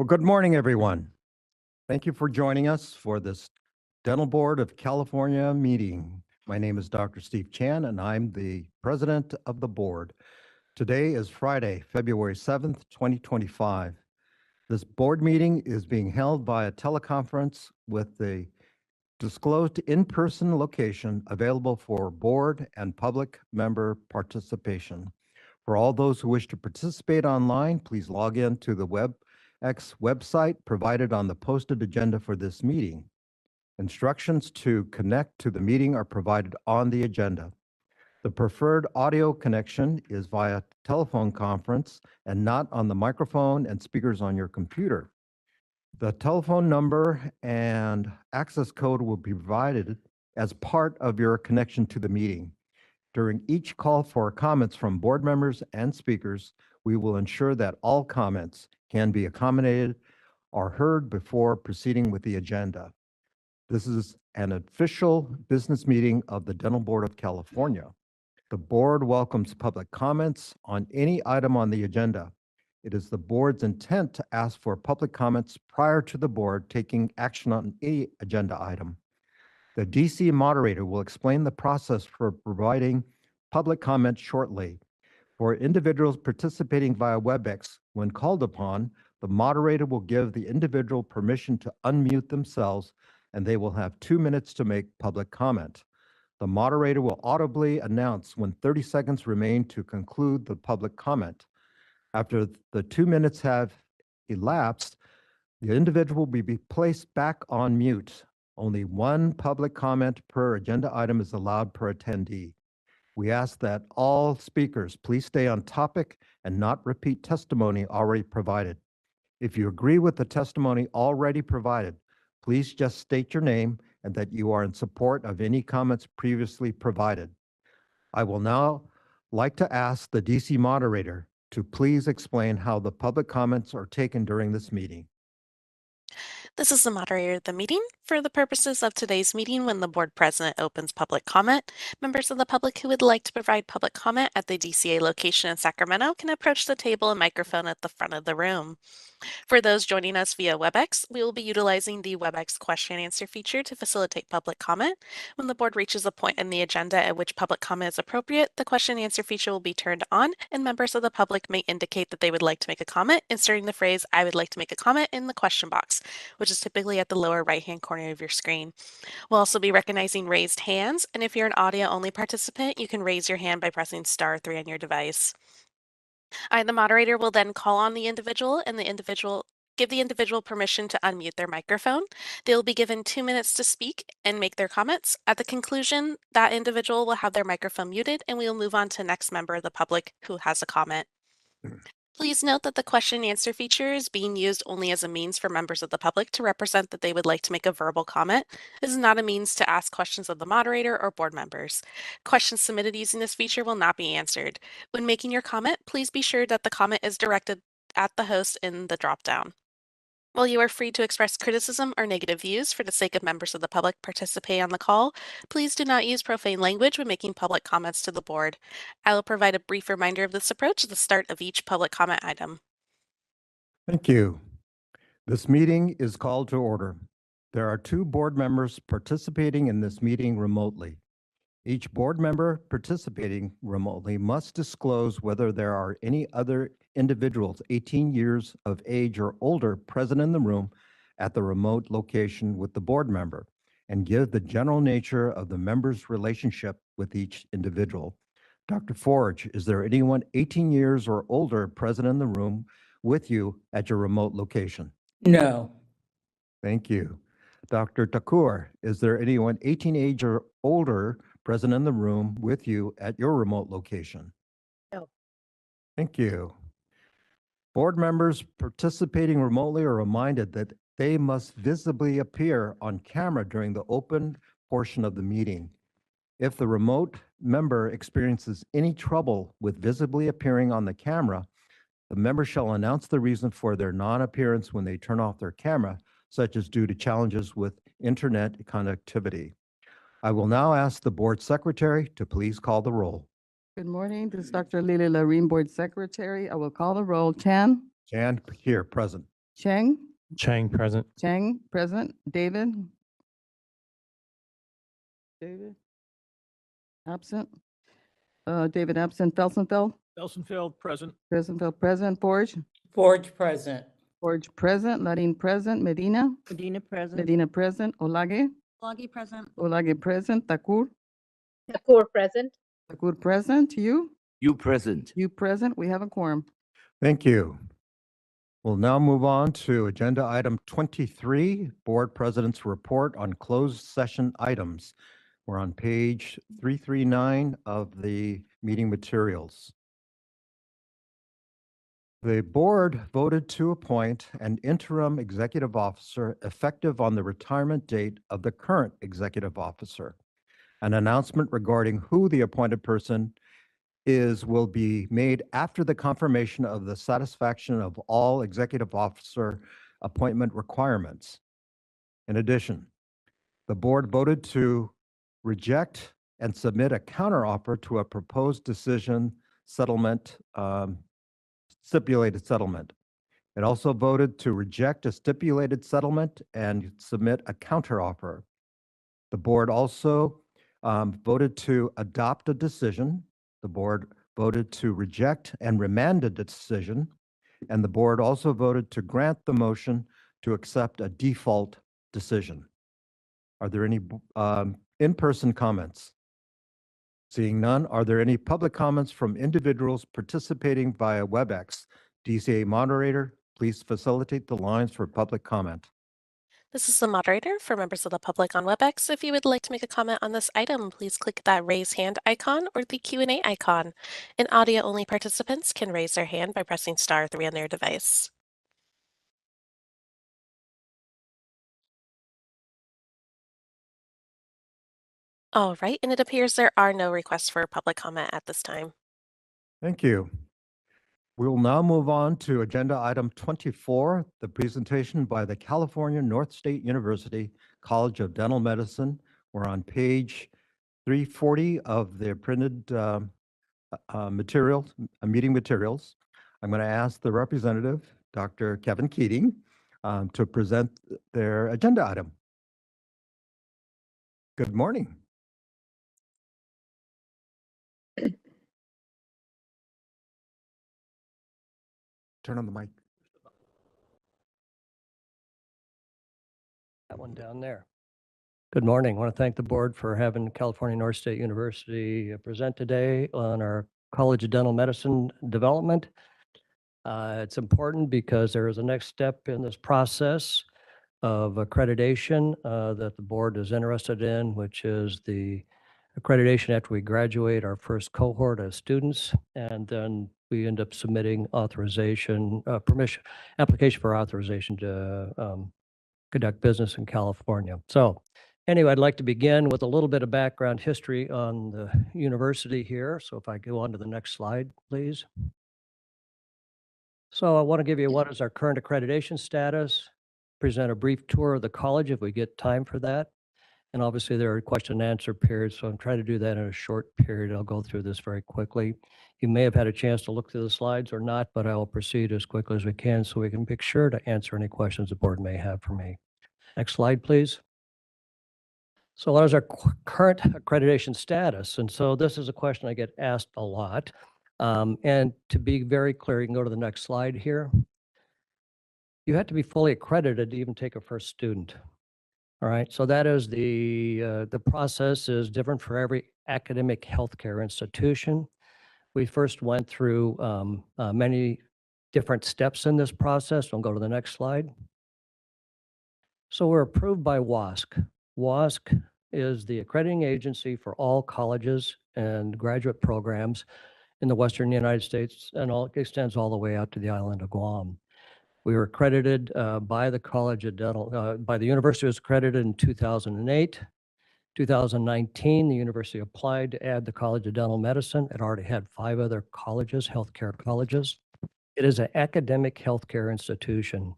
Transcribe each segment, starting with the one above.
Well, good morning, everyone. Thank you for joining us for this Dental Board of California meeting. My name is Dr. Steve Chan, and I'm the president of the board. Today is Friday, February 7th, 2025. This board meeting is being held via teleconference with the disclosed in-person location available for board and public member participation. For all those who wish to participate online, please log in to the WebEx website provided on the posted agenda for this meeting. Instructions to connect to the meeting are provided on the agenda. The preferred audio connection is via telephone conference and not on the microphone and speakers on your computer. The telephone number and access code will be provided as part of your connection to the meeting. During each call for comments from board members and speakers, we will ensure that all comments can be accommodated or heard before proceeding with the agenda. This is an official business meeting of the Dental Board of California. The board welcomes public comments on any item on the agenda. It is the board's intent to ask for public comments prior to the board taking action on any agenda item. The DC moderator will explain the process for providing public comment shortly. For individuals participating via WebEx, when called upon, the moderator will give the individual permission to unmute themselves, and they will have 2 minutes to make public comment. The moderator will audibly announce when 30 seconds remain to conclude the public comment. After the 2 minutes have elapsed, the individual will be placed back on mute. Only one public comment per agenda item is allowed per attendee. We ask that all speakers please stay on topic and not repeat testimony already provided. If you agree with the testimony already provided, please just state your name and that you are in support of any comments previously provided. I will now like to ask the DC moderator to please explain how the public comments are taken during this meeting. This is the moderator of the meeting. For the purposes of today's meeting, when the board president opens public comment, members of the public who would like to provide public comment at the DCA location in Sacramento can approach the table and microphone at the front of the room. For those joining us via WebEx, we will be utilizing the WebEx question and answer feature to facilitate public comment. When the board reaches a point in the agenda at which public comment is appropriate, the question and answer feature will be turned on, and members of the public may indicate that they would like to make a comment, inserting the phrase, "I would like to make a comment," in the question box, which is typically at the lower right-hand corner of your screen. We'll also be recognizing raised hands, and if you're an audio-only participant, you can raise your hand by pressing *3 on your device. The moderator will then call on the individual, and give the individual permission to unmute their microphone. They will be given 2 minutes to speak and make their comments. At the conclusion, that individual will have their microphone muted, and we will move on to the next member of the public who has a comment. Please note that the question and answer feature is being used only as a means for members of the public to represent that they would like to make a verbal comment. This is not a means to ask questions of the moderator or board members. Questions submitted using this feature will not be answered. When making your comment, please be sure that the comment is directed at the host in the dropdown. While you are free to express criticism or negative views for the sake of members of the public participating on the call, please do not use profane language when making public comments to the board. I will provide a brief reminder of this approach at the start of each public comment item. Thank you. This meeting is called to order. There are 2 board members participating in this meeting remotely. Each board member participating remotely must disclose whether there are any other individuals 18 years of age or older present in the room at the remote location with the board member, and give the general nature of the member's relationship with each individual. Dr. Forge, is there anyone 18 years or older present in the room with you at your remote location? No. Thank you. Dr. Thakur, is there anyone 18 age or older present in the room with you at your remote location? No. Thank you. Board members participating remotely are reminded that they must visibly appear on camera during the open portion of the meeting. If the remote member experiences any trouble with visibly appearing on the camera, the member shall announce the reason for their non-appearance when they turn off their camera, such as due to challenges with internet connectivity. I will now ask the board secretary to please call the roll. Good morning. This is Dr. Lily Larine, Board Secretary. I will call the roll. Chan, Jan, here, present. Chang, Chang, present. Chang, present. David? David? Absent. David absent. Felsenfeld? Felsenfeld, present. Felsenfeld present. Forge? Forge present. Forge present. Larin present. Medina? Medina present. Medina present. Olage? Olage present. Olage present. Takur? Takur present. Takur present. You? You present. You present. We have a quorum. Thank you. We'll now move on to agenda item 23, Board President's Report on Closed Session Items. We're on page 339 of the meeting materials. The board voted to appoint an interim executive officer effective on the retirement date of the current executive officer. An announcement regarding who the appointed person will be made after the confirmation of the satisfaction of all executive officer appointment requirements. In addition, the board voted to reject and submit a counteroffer to a proposed decision settlement, stipulated settlement. It also voted to reject a stipulated settlement and submit a counteroffer. The board also voted to adopt a decision. The board voted to reject and remanded the decision, and the board also voted to grant the motion to accept a default decision. Are there any in-person comments? Seeing none, are there any public comments from individuals participating via WebEx? DCA moderator, please facilitate the lines for public comment. This is the moderator for members of the public on WebEx. If you would like to make a comment on this item, please click that raise hand icon or the Q&A icon. And audio-only participants can raise their hand by pressing *3 on their device. All right, and it appears there are no requests for public comment at this time. Thank you. We will now move on to agenda item 24, the presentation by the California North State University College of Dental Medicine. We're on page 340 of the printed meeting materials. I'm going to ask the representative, Dr. Kevin Keating, to present their agenda item. Good morning. Turn on the mic. That one down there. Good morning. I want to thank the board for having California North State University present today on our College of Dental Medicine development. It's important because there is a next step in this process of accreditation that the board is interested in, which is the accreditation after we graduate our first cohort of students, and then we end up submitting application for authorization to conduct business in California. So anyway, I'd like to begin with a little bit of background history on the university here. So if I go on to the next slide, please. So I want to give you what is our current accreditation status, present a brief tour of the college if we get time for that. And obviously there are question and answer periods, so I'm trying to do that in a short period. I'll go through this very quickly. You may have had a chance to look through the slides or not, but I will proceed as quickly as we can so we can make sure to answer any questions the board may have for me. Next slide, please. So what is our current accreditation status? And so this is a question I get asked a lot. And to be very clear, you can go to the next slide here. You have to be fully accredited to even take a first student. All right, so that is the process is different for every academic healthcare institution. We first went through many different steps in this process. We'll go to the next slide. So we're approved by WASC. WASC is the accrediting agency for all colleges and graduate programs in the Western United States, and extends all the way out to the island of Guam. We were accredited by the College of Dental, by the university was accredited in 2008. 2019, the university applied to add the College of Dental Medicine. It already had 5 other colleges, healthcare colleges. It is an academic healthcare institution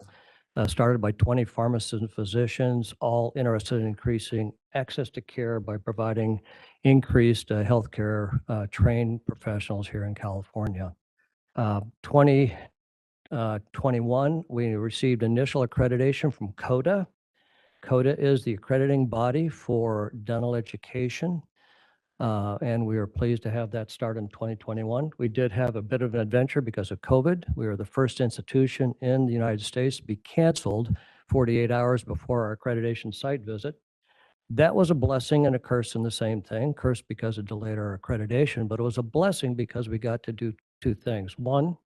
started by 20 pharmacists and physicians, all interested in increasing access to care by providing increased healthcare trained professionals here in California. 2021, we received initial accreditation from CODA. CODA is the accrediting body for dental education. And we are pleased to have that start in 2021. We did have a bit of an adventure because of COVID. We were the first institution in the United States to be canceled 48 hours before our accreditation site visit. That was a blessing and a curse in the same thing. Curse because it delayed our accreditation, but it was a blessing because we got to do two things. One,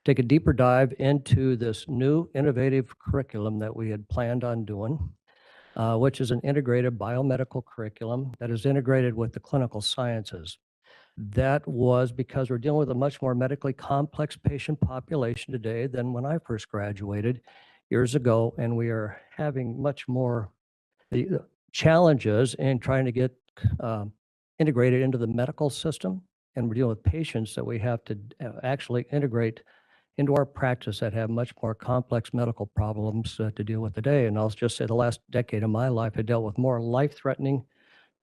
take a deeper dive into this new innovative curriculum that we had planned on doing, which is an integrated biomedical curriculum that is integrated with the clinical sciences. That was because we're dealing with a much more medically complex patient population today than when I first graduated years ago, and we are having much more challenges in trying to get integrated into the medical system, and we're dealing with patients that we have to actually integrate into our practice that have much more complex medical problems to deal with today. And I'll just say the last decade of my life, I dealt with more life-threatening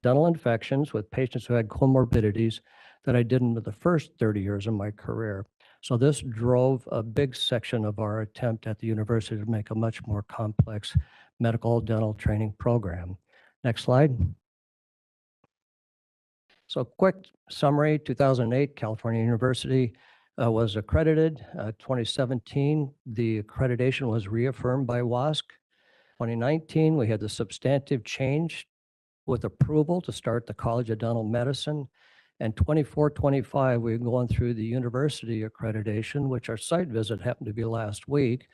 dental infections with patients who had comorbidities than I did in the first 30 years of my career. So this drove a big section of our attempt at the university to make a much more complex medical dental training program. Next slide. So quick summary, 2008, California University was accredited. 2017, the accreditation was reaffirmed by WASC. 2019, we had the substantive change with approval to start the College of Dental Medicine. And 24-25, we're going through the university accreditation, which our site visit happened to be last week.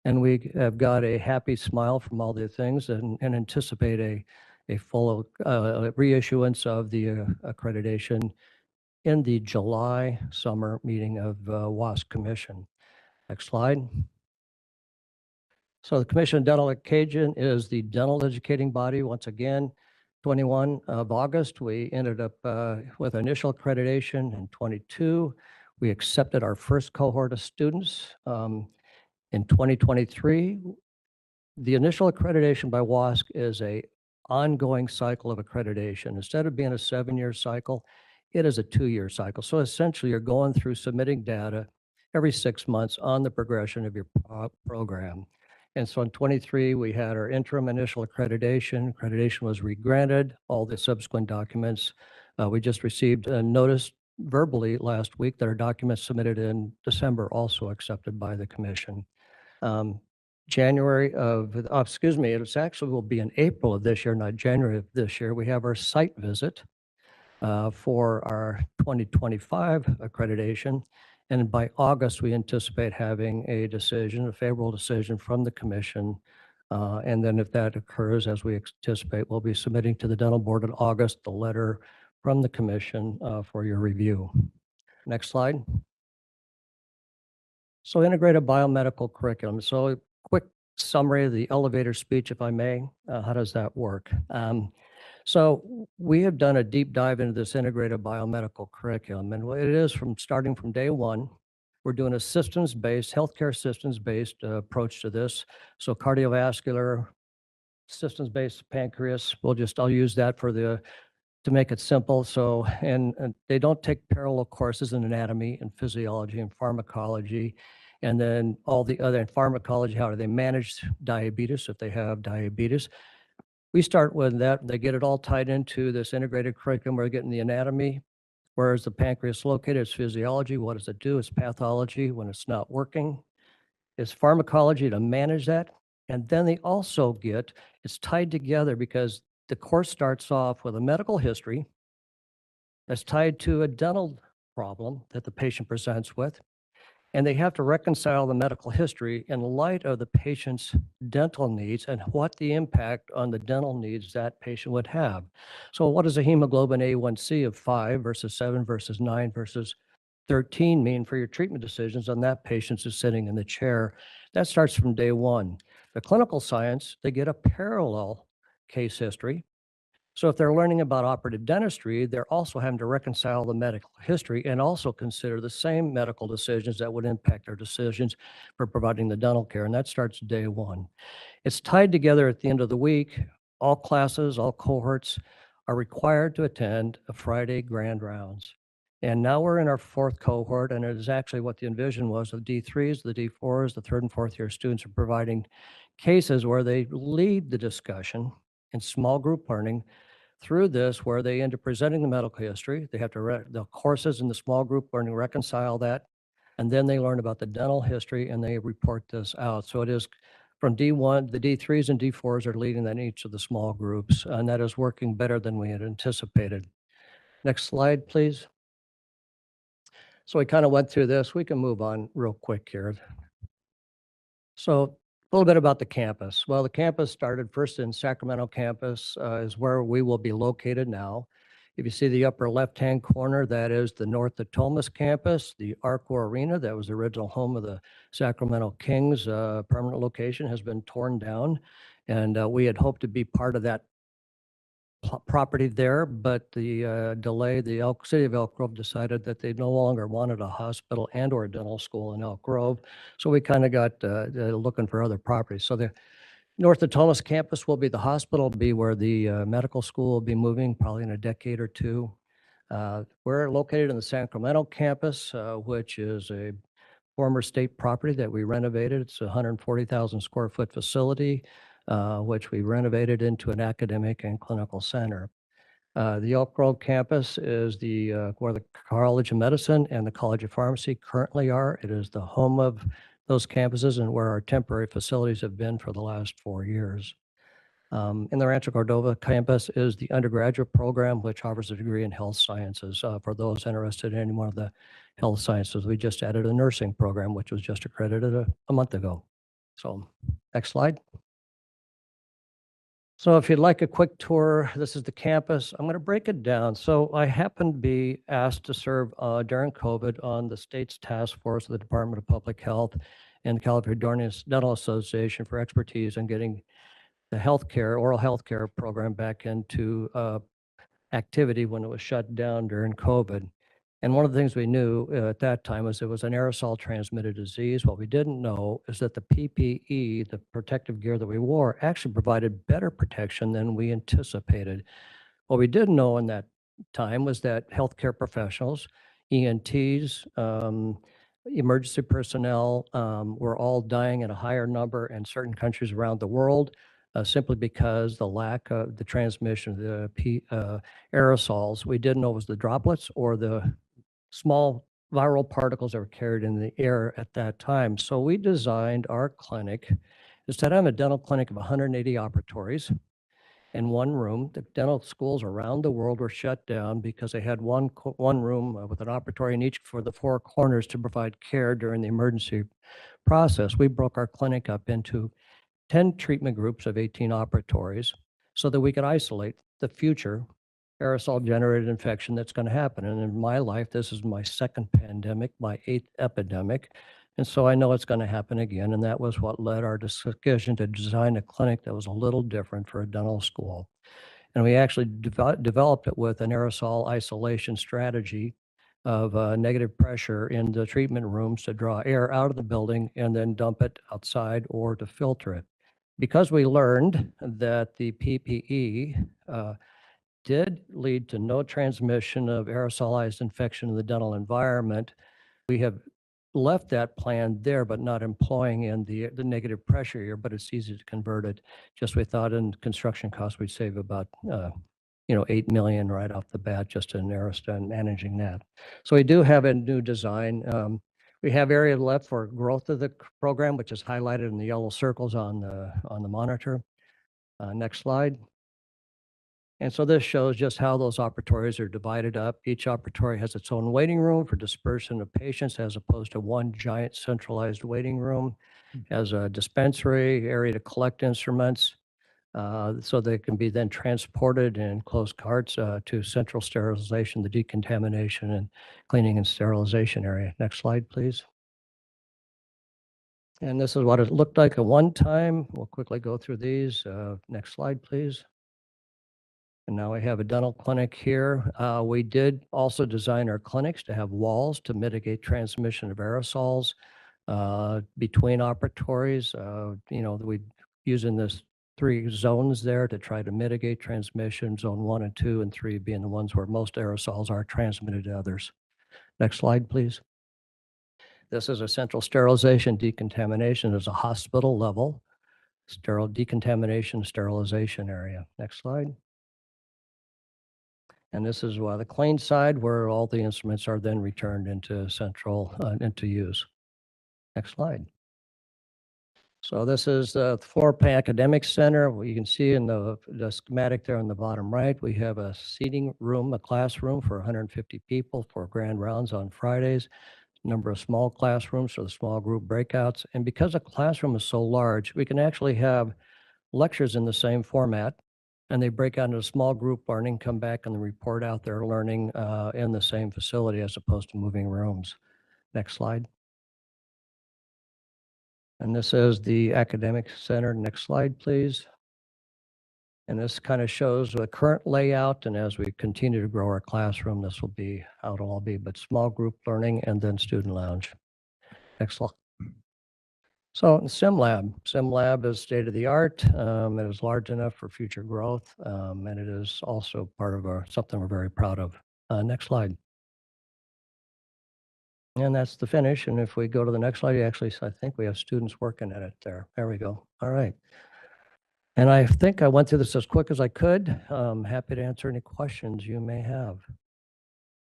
And we have got a happy smile from all the things and anticipate a full reissuance of the accreditation in the July summer meeting of WASC Commission. Next slide. So the Commission on Dental Education is the dental educating body. Once again, 21 of August, we ended up with initial accreditation. In 22, we accepted our first cohort of students. In 2023, the initial accreditation by WASC is a ongoing cycle of accreditation. Instead of being a 7-year cycle, it is a 2-year cycle. So essentially, you're going through submitting data every 6 months on the progression of your program. And so in 23, we had our interim initial accreditation. Accreditation was regranted, all the subsequent documents. We just received a notice verbally last week that our documents submitted in December also accepted by the commission. January of, it actually will be in April of this year, not January of this year. We have our site visit for our 2025 accreditation. And by August, we anticipate having a decision, a favorable decision from the commission. And then if that occurs, as we anticipate, we'll be submitting to the dental board in August, the letter from the commission for your review. Next slide. So integrated biomedical curriculum. So a quick summary of the elevator speech, if I may. How does that work? So we have done a deep dive into this integrated biomedical curriculum, and what it is starting from day one, we're doing a systems-based, healthcare systems-based approach to this. So cardiovascular, systems-based pancreas, I'll use that to make it simple. So, and they don't take parallel courses in anatomy and physiology and pharmacology. And then all the other in pharmacology, how do they manage diabetes if they have diabetes? We start with that. They get it all tied into this integrated curriculum. We're getting the anatomy, where is the pancreas located? It's physiology. What does it do? It's pathology when it's not working. It's pharmacology to manage that. And then they also get, it's tied together because the course starts off with a medical history that's tied to a dental problem that the patient presents with. And they have to reconcile the medical history in light of the patient's dental needs and what the impact on the dental needs that patient would have. So what does a hemoglobin A1C of 5 versus 7 versus 9 versus 13 mean for your treatment decisions on that patient who's sitting in the chair? That starts from day one. The clinical science, they get a parallel case history. So if they're learning about operative dentistry, they're also having to reconcile the medical history and also consider the same medical decisions that would impact their decisions for providing the dental care. And that starts day one. It's tied together at the end of the week. All classes, all cohorts are required to attend a Friday grand rounds. And now we're in our fourth cohort, and it is actually what the envision was of D3s, the D4s, the third and fourth year students are providing cases where they lead the discussion in small group learning through this, where they end up presenting the medical history. They have to, the courses in the small group learning reconcile that, and then they learn about the dental history and they report this out. So it is from D1, the D3s and D4s are leading that in each of the small groups, and that is working better than we had anticipated. Next slide, please. So we kind of went through this. We can move on real quick here. So a little bit about the campus. Well, the campus started first in Sacramento campus is where we will be located now. If you see the upper left-hand corner, that is the North Thomas campus, the Arco Arena, that was the original home of the Sacramento Kings permanent location, has been torn down. And we had hoped to be part of that property there, but the delay, the city of Elk Grove decided that they no longer wanted a hospital and or a dental school in Elk Grove. So we kind of got looking for other properties. So the North Thomas campus will be the hospital, be where the medical school will be moving probably in a decade or two. We're located in the Sacramento campus, which is a former state property that we renovated. It's a 140,000 square foot facility, which we renovated into an academic and clinical center. The Elk Grove campus is where the College of Medicine and the College of Pharmacy currently are. It is the home of those campuses and where our temporary facilities have been for the last 4 years. In the Rancho Cordova campus is the undergraduate program, which offers a degree in health sciences for those interested in any one of the health sciences. We just added a nursing program, which was just accredited a month ago. So next slide. So if you'd like a quick tour, this is the campus. I'm going to break it down. So I happened to be asked to serve during COVID on the state's task force of the Department of Public Health and the California Dental Association for expertise in getting the healthcare, oral healthcare program back into activity when it was shut down during COVID. And one of the things we knew at that time was it was an aerosol transmitted disease. What we didn't know is that the PPE, the protective gear that we wore, actually provided better protection than we anticipated. What we didn't know in that time was that healthcare professionals, ENTs, emergency personnel were all dying at a higher number in certain countries around the world. Simply because the lack of the transmission of the aerosols, we didn't know it was the droplets or the small viral particles that were carried in the air at that time. So we designed our clinic. Instead of a dental clinic of 180 operatories in one room, the dental schools around the world were shut down because they had one room with an operatory in each for the 4 corners to provide care during the emergency process. We broke our clinic up into 10 treatment groups of 18 operatories so that we could isolate the future aerosol generated infection that's going to happen. And in my life, this is my 2nd pandemic, my 8th epidemic. And so I know it's going to happen again. And that was what led our decision to design a clinic that was a little different for a dental school. And we actually developed it with an aerosol isolation strategy of negative pressure in the treatment rooms to draw air out of the building and then dump it outside or to filter it. Because we learned that the PPE did lead to no transmission of aerosolized infection in the dental environment, we have left that plan there, but not employing in the negative pressure here, but it's easy to convert it. Just we thought in construction costs, we'd save about, 8 million right off the bat just in aerosol and managing that. So we do have a new design. We have area left for growth of the program, which is highlighted in the yellow circles on the monitor. Next slide. And so this shows just how those operatories are divided up. Each operatory has its own waiting room for dispersion of patients as opposed to one giant centralized waiting room. Has a dispensary area to collect instruments so they can be then transported in closed carts to central sterilization, the decontamination and cleaning and sterilization area. Next slide, please. And this is what it looked like at one time. We'll quickly go through these. Next slide, please. And now we have a dental clinic here. We did also design our clinics to have walls to mitigate transmission of aerosols between operatories. We using this 3 zones there to try to mitigate transmission, zone 1 and 2 and 3 being the ones where most aerosols are transmitted to others. Next slide, please. This is a central sterilization decontamination. There's a hospital level sterile decontamination sterilization area. Next slide. And this is the clean side where all the instruments are then returned into central, into use. Next slide. So this is the Floor Plan Academic Center. What you can see in the schematic there on the bottom right, we have a seating room, a classroom for 150 people for grand rounds on Fridays. Number of small classrooms for the small group breakouts. And because a classroom is so large, we can actually have lectures in the same format, and they break out into small group learning, come back and report out their learning in the same facility as opposed to moving rooms. Next slide. And this is the academic center. Next slide, please. And this kind of shows the current layout, and as we continue to grow our classroom, this will be how it'll all be, but small group learning and then student lounge. Next slide. So SimLab is state of the art. It is large enough for future growth, and it is also part of something we're very proud of. Next slide. And that's the finish. And if we go to the next slide, I think we have students working at it there. There we go. All right. And I think I went through this as quick as I could. Happy to answer any questions you may have.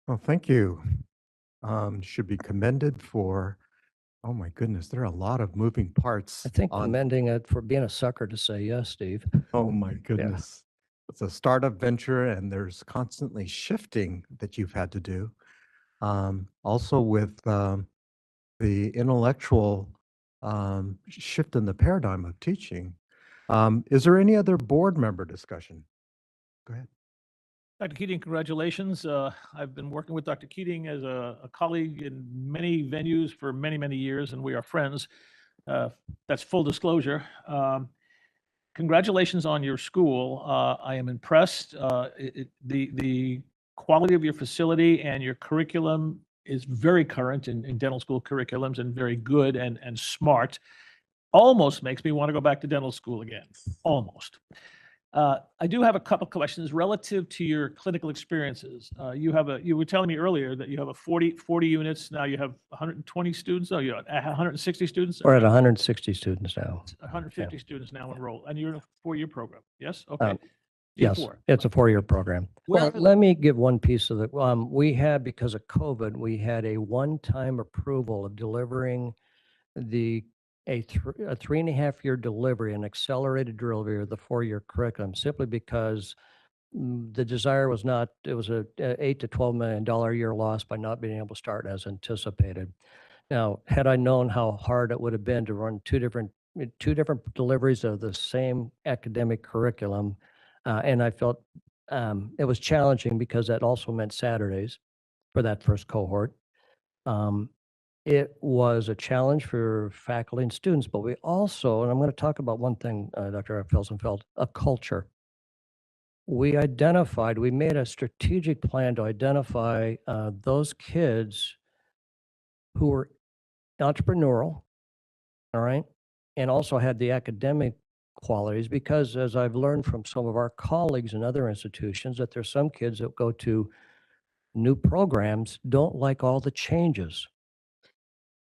Well, thank you. Should be commended for, oh my goodness, there are a lot of moving parts. I think on- commending it for being a sucker to say yes, Steve. Oh my goodness. It's a startup venture and there's constantly shifting that you've had to do. Also with the intellectual shift in the paradigm of teaching. Is there any other board member discussion? Go ahead. Dr. Keating, congratulations. I've been working with Dr. Keating as a colleague in many venues for many, many years, and we are friends. That's full disclosure. Congratulations on your school. I am impressed. The quality of your facility and your curriculum is very current in dental school curriculums and very good and smart. Almost makes me want to go back to dental school again, almost. I do have a couple questions relative to your clinical experiences. You were telling me earlier that you have 40 units. Now you have 120 students. Oh, you have 160 students? We're at 160 students now. 150 students now enrolled, and you're in a 4-year program. Yes? Okay. Yes, Before. it's a 4-year program. Where Well, are let me give one piece of it. We had, because of COVID, we had a one-time approval of delivering a 3.5-year delivery, an accelerated delivery of the 4-year curriculum, simply because the desire was not, it was a $8 to $12 million a year loss by not being able to start as anticipated. Now, had I known how hard it would have been to run two different deliveries of the same academic curriculum, and I felt it was challenging because that also meant Saturdays for that first cohort. It was a challenge for faculty and students, but we also, and I'm going to talk about one thing, Dr. Felsenfeld, a culture. We made a strategic plan to identify those kids who were entrepreneurial, all right, and also had the academic qualities, because as I've learned from some of our colleagues in other institutions, that there's some kids that go to new programs, don't like all the changes.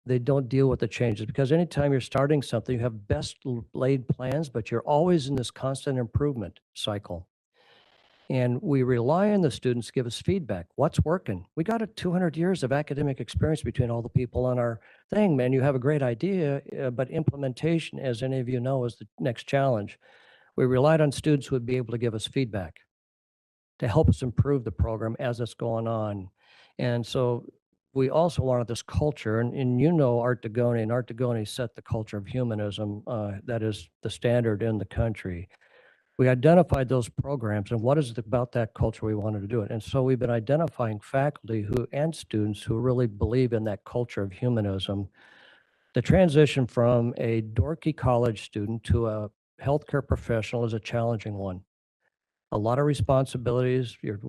They don't deal with the changes, because anytime you're starting something, you have best laid plans, but you're always in this constant improvement cycle. And we rely on the students to give us feedback. What's working? We got 200 years of academic experience between all the people on our thing, man. You have a great idea, but implementation, as any of you know, is the next challenge. We relied on students who would be able to give us feedback to help us improve the program as it's going on. And so we also wanted this culture, and you know Art Degoni, and Art Degoni set the culture of humanism that is the standard in the country. We identified those programs and what is it about that culture we wanted to do it. And so we've been identifying faculty and students who really believe in that culture of humanism. The transition from a dorky college student to a healthcare professional is a challenging one. A lot of responsibilities. You're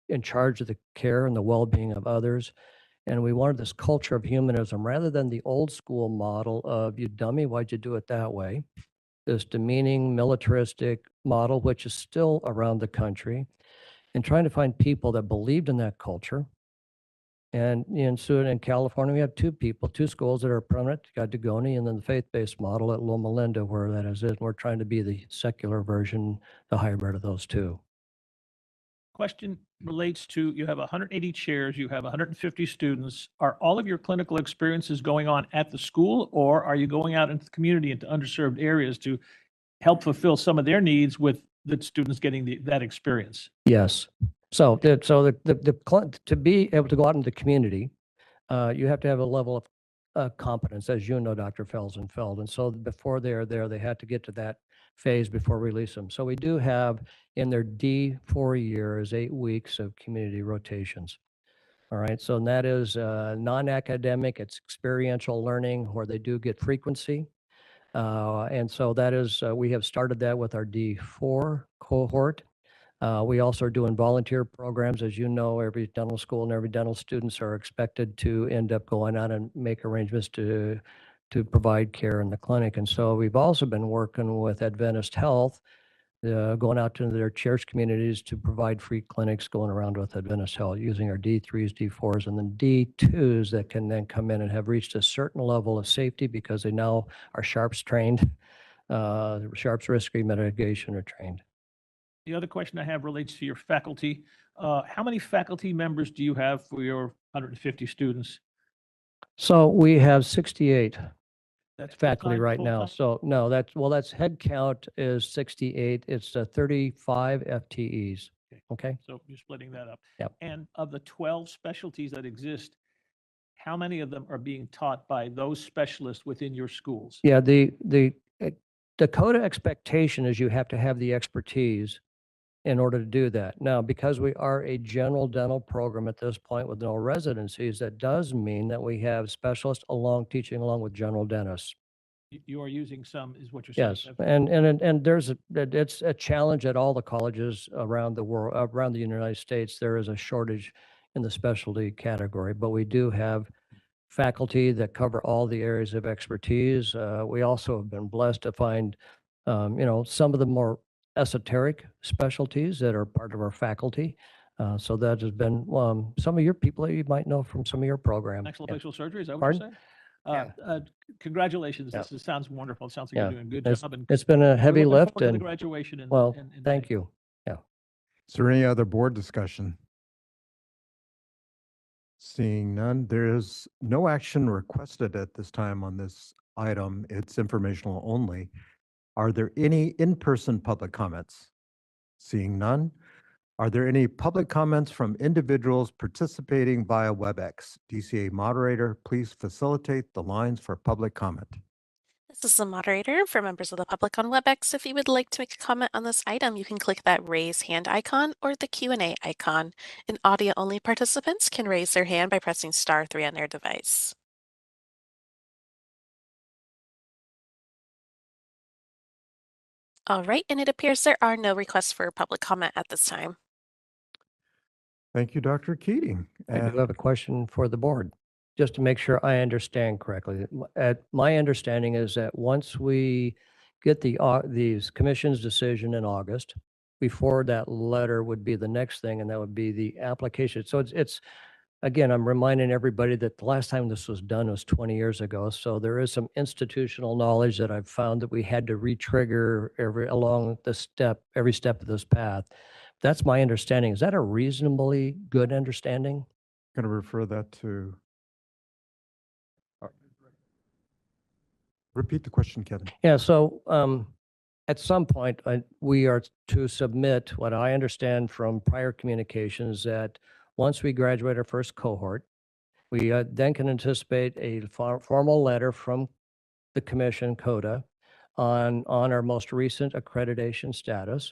in charge of the care and the well-being of others. And we wanted this culture of humanism rather than the old school model of, you dummy, why'd you do it that way? This demeaning, militaristic model, which is still around the country, and trying to find people that believed in that culture And in California, we have two schools that are permanent, got Degoni, and then the faith-based model at Loma Linda, where that is it. We're trying to be the secular version, the hybrid of those two. Question relates to, you have 180 chairs, you have 150 students. Are all of your clinical experiences going on at the school, or are you going out into the community, into underserved areas to help fulfill some of their needs with the students getting that experience? Yes. So to be able to go out into the community, you have to have a level of competence, as you know, Dr. Felsenfeld. And so before they're there, they had to get to that phase before we release them. So we do have in their D4 years, 8 weeks of community rotations. All right. So that is non-academic, it's experiential learning where they do get frequency. And so that is, we have started that with our D4 cohort. We also are doing volunteer programs. As you know, every dental school and every dental students are expected to end up going out and make arrangements to provide care in the clinic. And so we've also been working with Adventist Health, going out to their church communities to provide free clinics going around with Adventist Health using our D3s, D4s, and then D2s that can then come in and have reached a certain level of safety because they now are SHARPS trained, SHARPS risk mitigation are trained. The other question I have relates to your faculty. How many faculty members do you have for your 150 students? So we have 68 That's faculty full-time, right now. full-time? So no, that's head count is 68. It's 35 FTEs. Okay. So you're splitting that up. Yep. And of the 12 specialties that exist, how many of them are being taught by those specialists within your schools? Yeah, the CODA expectation is you have to have the expertise in order to do that. Now, because we are a general dental program at this point with no residencies, that does mean that we have specialists teaching along with general dentists. You are using some, is what you're saying? Yes, and it's a challenge at all the colleges around the world, around the United States. There is a shortage in the specialty category, but we do have faculty that cover all the areas of expertise. We also have been blessed to find, some of the more esoteric specialties that are part of our faculty. So that has been some of your people that you might know from some of your programs. Maxillofacial surgery, is that what Pardon? you're saying? Congratulations. Yeah. This sounds wonderful. It sounds like Yeah. you're doing a good It's- job. And It's been a we're heavy looking lift forward to the and, graduation in well, in thank May. you. Is there any other board discussion? Seeing none, there is no action requested at this time on this item. It's informational only. Are there any in-person public comments? Seeing none. Are there any public comments from individuals participating via WebEx? DCA moderator, please facilitate the lines for public comment. This is the moderator for members of the public on WebEx. If you would like to make a comment on this item, you can click that raise hand icon or the Q&A icon. And audio-only participants can raise their hand by pressing *3 on their device. All right, and it appears there are no requests for public comment at this time. Thank you, Dr. Keating. I do And have a question for the board, just to make sure I understand correctly. My understanding is that once we get these commission's decision in August, before that letter would be the next thing, and that would be the application. So it's again, I'm reminding everybody that the last time this was done was 20 years ago. So there is some institutional knowledge that I've found that we had to re-trigger every step of this path. That's my understanding. Is that a reasonably good understanding? going to refer that to. Repeat the question, Kevin. Yeah, so at some point, we are to submit what I understand from prior communications that once we graduate our first cohort, we then can anticipate a formal letter from the commission, CODA, on our most recent accreditation status.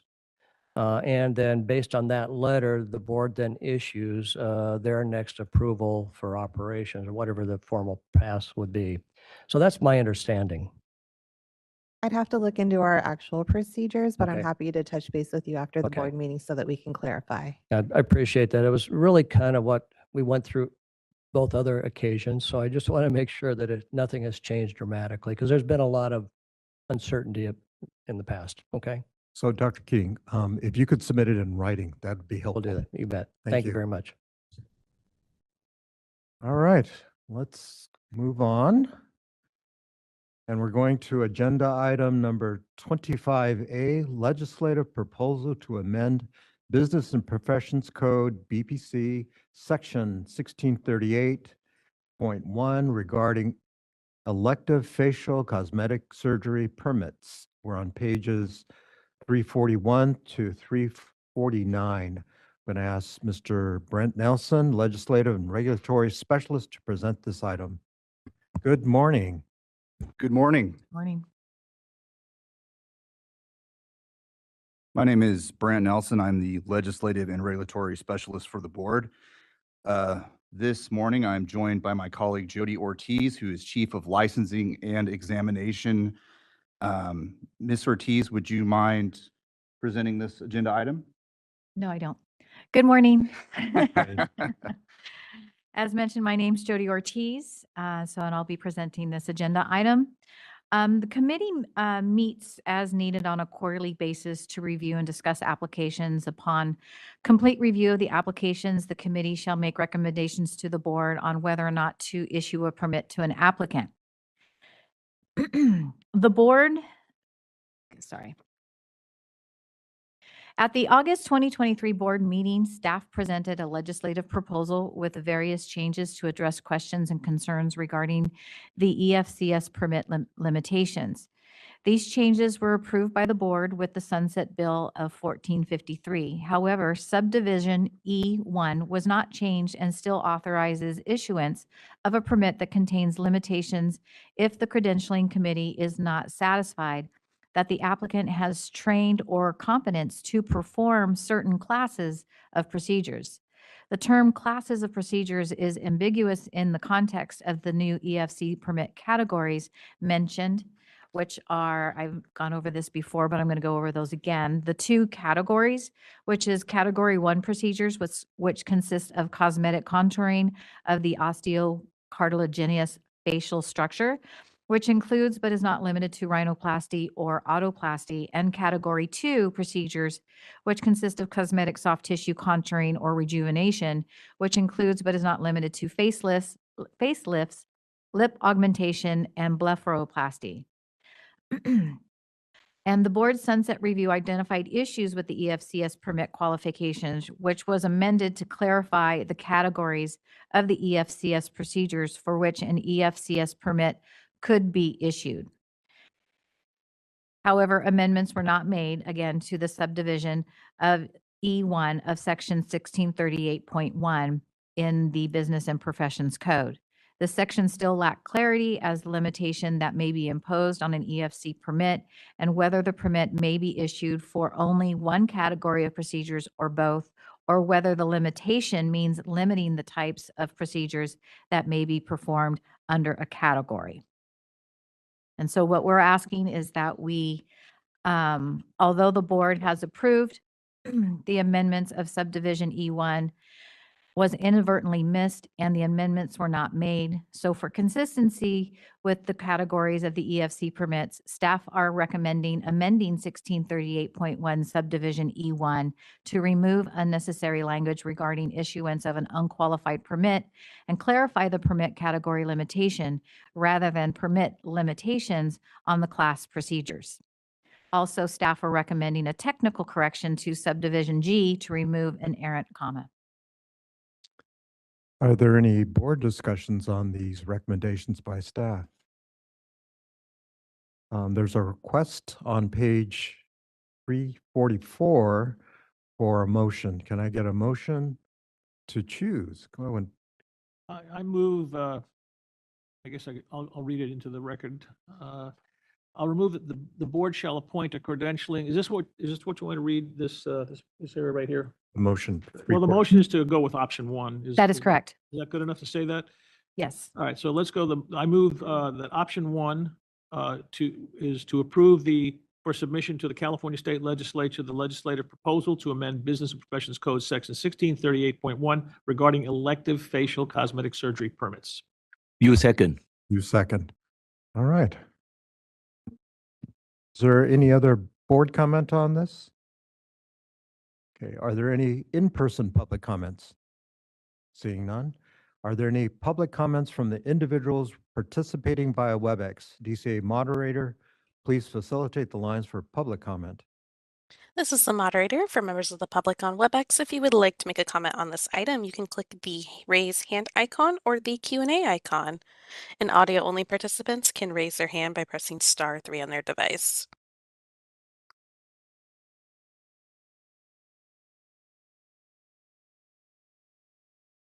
And then based on that letter, the board then issues their next approval for operations or whatever the formal pass would be. So that's my understanding. I'd have to look into our actual procedures, but I'm Okay. happy to touch base with you after the Okay. board meeting so that we can clarify. I appreciate that. It was really kind of what we went through both other occasions. So I just want to make sure that nothing has changed dramatically because there's been a lot of uncertainty in the past. Okay, So Dr. Keating, if you could submit it in writing, that would be we'll helpful. do that. You bet. Thank Thank you you. very much. All right, let's move on. And we're going to agenda item number 25A, legislative proposal to amend Business and Professions Code, BPC, Section 1638.1 regarding elective facial cosmetic surgery permits. We're on pages 341 to 349. I'm going to ask Mr. Brent Nelson, Legislative and Regulatory Specialist, to present this item. Good morning. Good morning. Morning. My name is Brant Nelson. I'm the Legislative and Regulatory Specialist for the board. This morning, I'm joined by my colleague Jody Ortiz, who is Chief of Licensing and Examination. Ms. Ortiz, would you mind presenting this agenda item? No, I don't. Good morning. Good. As mentioned, my name's Jody Ortiz, and I'll be presenting this agenda item. The committee meets as needed on a quarterly basis to review and discuss applications. Upon complete review of the applications, the committee shall make recommendations to the board on whether or not to issue a permit to an applicant. The board, sorry. At the August 2023 board meeting, staff presented a legislative proposal with various changes to address questions and concerns regarding the EFCS permit limitations. These changes were approved by the board with the Sunset Bill of 1453. However, subdivision E1 was not changed and still authorizes issuance of a permit that contains limitations if the credentialing committee is not satisfied that the applicant has trained or competence to perform certain classes of procedures. The term classes of procedures is ambiguous in the context of the new EFC permit categories mentioned, which are, I've gone over this before, but I'm going to go over those again. The two categories, which is category 1 procedures, which consist of cosmetic contouring of the osteocartilaginous facial structure, which includes but is not limited to rhinoplasty or autoplasty, and category 2 procedures, which consist of cosmetic soft tissue contouring or rejuvenation, which includes but is not limited to facelifts, lip augmentation, and blepharoplasty. And the board's sunset review identified issues with the EFCS permit qualifications, which was amended to clarify the categories of the EFCS procedures for which an EFCS permit could be issued. However, amendments were not made, again, to the subdivision of E1 of Section 1638.1 in the Business and Professions Code. The section still lacked clarity as the limitation that may be imposed on an EFC permit and whether the permit may be issued for only one category of procedures or both, or whether the limitation means limiting the types of procedures that may be performed under a category. And so what we're asking is that we, although the board has approved the amendments of subdivision E1, was inadvertently missed and the amendments were not made. So for consistency with the categories of the EFC permits, staff are recommending amending 1638.1 subdivision E1 to remove unnecessary language regarding issuance of an unqualified permit and clarify the permit category limitation rather than permit limitations on the class procedures. Also, staff are recommending a technical correction to subdivision G to remove an errant comma. Are there any board discussions on these recommendations by staff? There's a request on page 344 for a motion. Can I get a motion to choose? Go on. I move, I guess I'll read it into the record. I'll remove that the board shall appoint a credentialing. Is this what you want to read, this area right here? The motion. Well, the motion is to go with option 1. That is correct. Is that good enough to say that? Yes. All right, so let's go. I move that option 1 is to approve for submission to the California State Legislature, the legislative proposal to amend Business and Professions Code Section 1638.1 regarding elective facial cosmetic surgery permits. You second. You second. All right. Is there any other board comment on this? Okay, are there any in-person public comments? Seeing none, Are there any public comments from the individuals participating via WebEx? DCA moderator, please facilitate the lines for public comment. This is the moderator for members of the public on WebEx. If you would like to make a comment on this item, you can click the raise hand icon or the Q&A icon. And audio-only participants can raise their hand by pressing *3 on their device.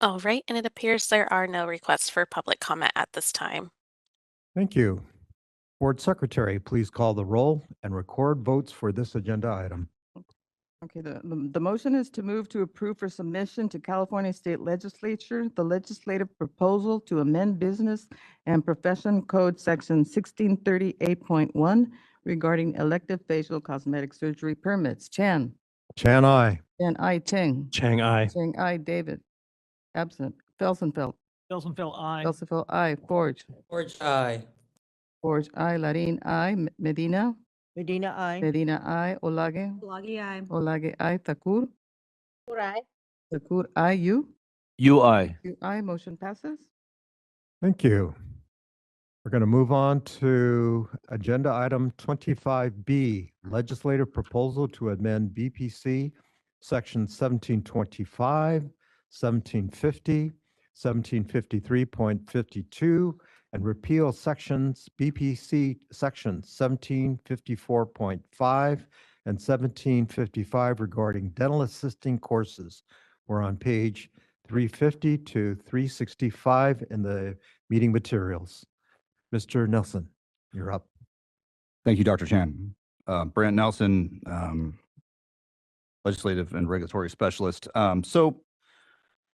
All right, and it appears there are no requests for public comment at this time. Thank you. Board Secretary, please call the roll and record votes for this agenda item. Okay, the motion is to move to approve for submission to California State Legislature, the legislative proposal to amend Business and Profession Code Section 1638.1 regarding elective facial cosmetic surgery permits. Chan. Chan, aye. Chan, I. Cheng. Chang, aye. Cheng, I. David. Absent. Felsenfeld. Felsenfeld, aye. Felsenfeld, I. Forge. Forge, aye. Forge, I. Larin, I. Medina. Medina, aye. Medina, I. Olage. Olagi, aye. Olage, I. Thakur. Thakur, aye. Thakur, I. You. You, aye. You, I. Motion passes. Thank you. We're going to move on to agenda item 25B, legislative proposal to amend BPC section 1725, 1750, 1753.52, and repeal sections BPC section 1754.5 and 1755 regarding dental assisting courses. We're on page 350 to 365 in the meeting materials. Mr. Nelson, you're up. Thank you, Dr. Chan. Brant Nelson, Legislative and Regulatory Specialist. So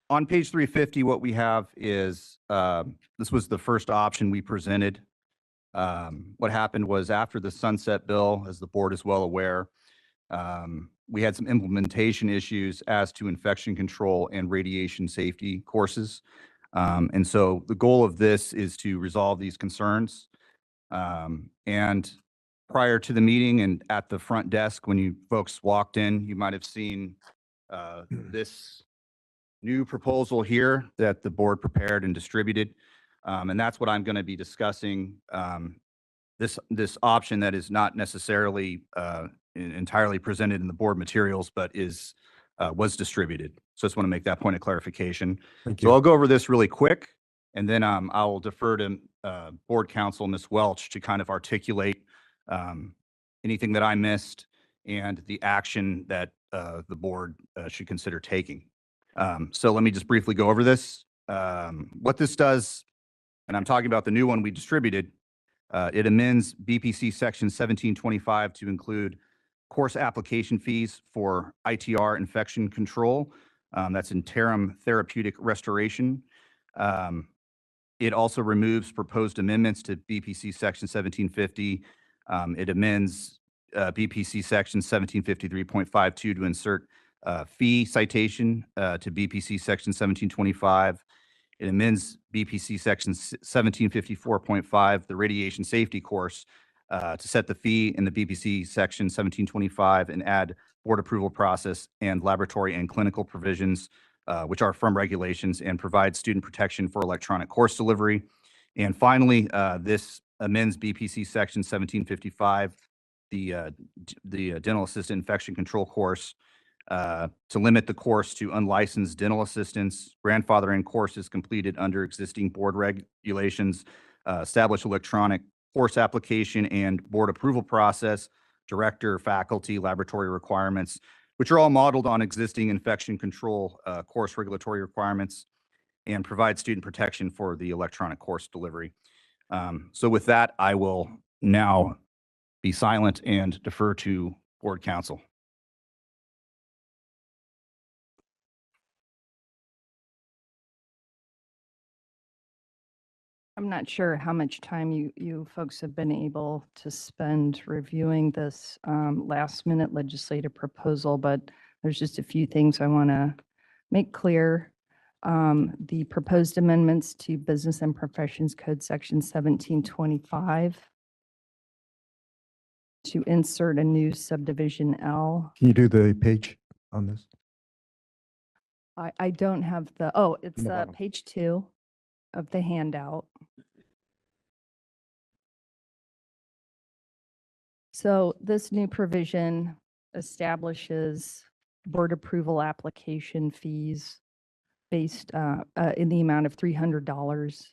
on page 350, what we have is, this was the first option we presented. What happened was after the sunset bill, as the board is well aware, we had some implementation issues as to infection control and radiation safety courses. And so the goal of this is to resolve these concerns. And prior to the meeting and at the front desk, when you folks walked in, you might have seen this new proposal here that the board prepared and distributed. And that's what I'm going to be discussing. This option that is not necessarily entirely presented in the board materials, but was distributed. So I just want to make that point of clarification. Thank So you. I'll go over this really quick, and then I will defer to Board Counsel, Ms. Welch, to kind of articulate anything that I missed and the action that the board should consider taking. So let me just briefly go over this. What this does, and I'm talking about the new one we distributed, it amends BPC section 1725 to include course application fees for ITR infection control. That's interim therapeutic restoration. It also removes proposed amendments to BPC section 1750. It amends BPC section 1753.52 to insert fee citation to BPC section 1725. It amends BPC section 1754.5, the radiation safety course, to set the fee in the BPC section 1725 and add board approval process and laboratory and clinical provisions, which are from regulations, and provide student protection for electronic course delivery. And finally, this amends BPC section 1755, the dental assistant infection control course, to limit the course to unlicensed dental assistants, grandfathering courses completed under existing board regulations, establish electronic course application and board approval process, director, faculty, laboratory requirements, which are all modeled on existing infection control course regulatory requirements, and provide student protection for the electronic course delivery. So with that, I will now be silent and defer to Board Counsel. I'm not sure how much time you folks have been able to spend reviewing this last minute legislative proposal, but there's just a few things I want to make clear. The proposed amendments to Business and Professions Code Section 1725 to insert a new subdivision L. Can you do the page on this? I don't have the, oh, it's the bottom. page 2 of the handout. So this new provision establishes board approval application fees based in the amount of $300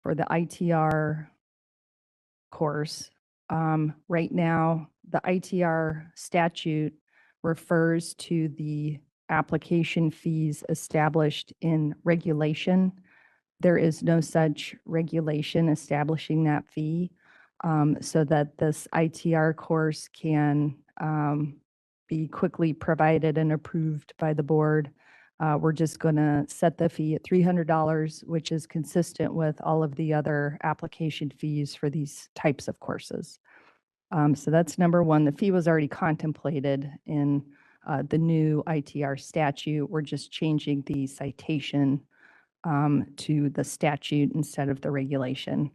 for the ITR course. Right now, the ITR statute refers to the application fees established in regulation. There is no such regulation establishing that fee, so that this ITR course can be quickly provided and approved by the board. We're just going to set the fee at $300, which is consistent with all of the other application fees for these types of courses. So that's number one. The fee was already contemplated in the new ITR statute. We're just changing the citation to the statute instead of the regulation.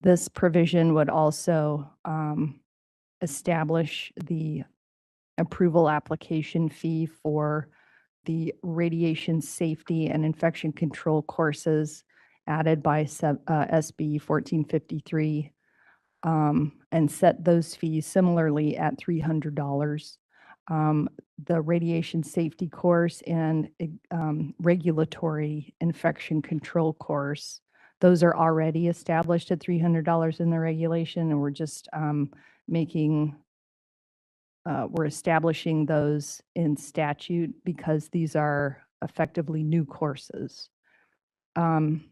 This provision would also establish the approval application fee for the radiation safety and infection control courses added by SB 1453, and set those fees similarly at $300. The radiation safety course and regulatory infection control course, those are already established at $300 in the regulation, and we're just we're establishing those in statute because these are effectively new courses. And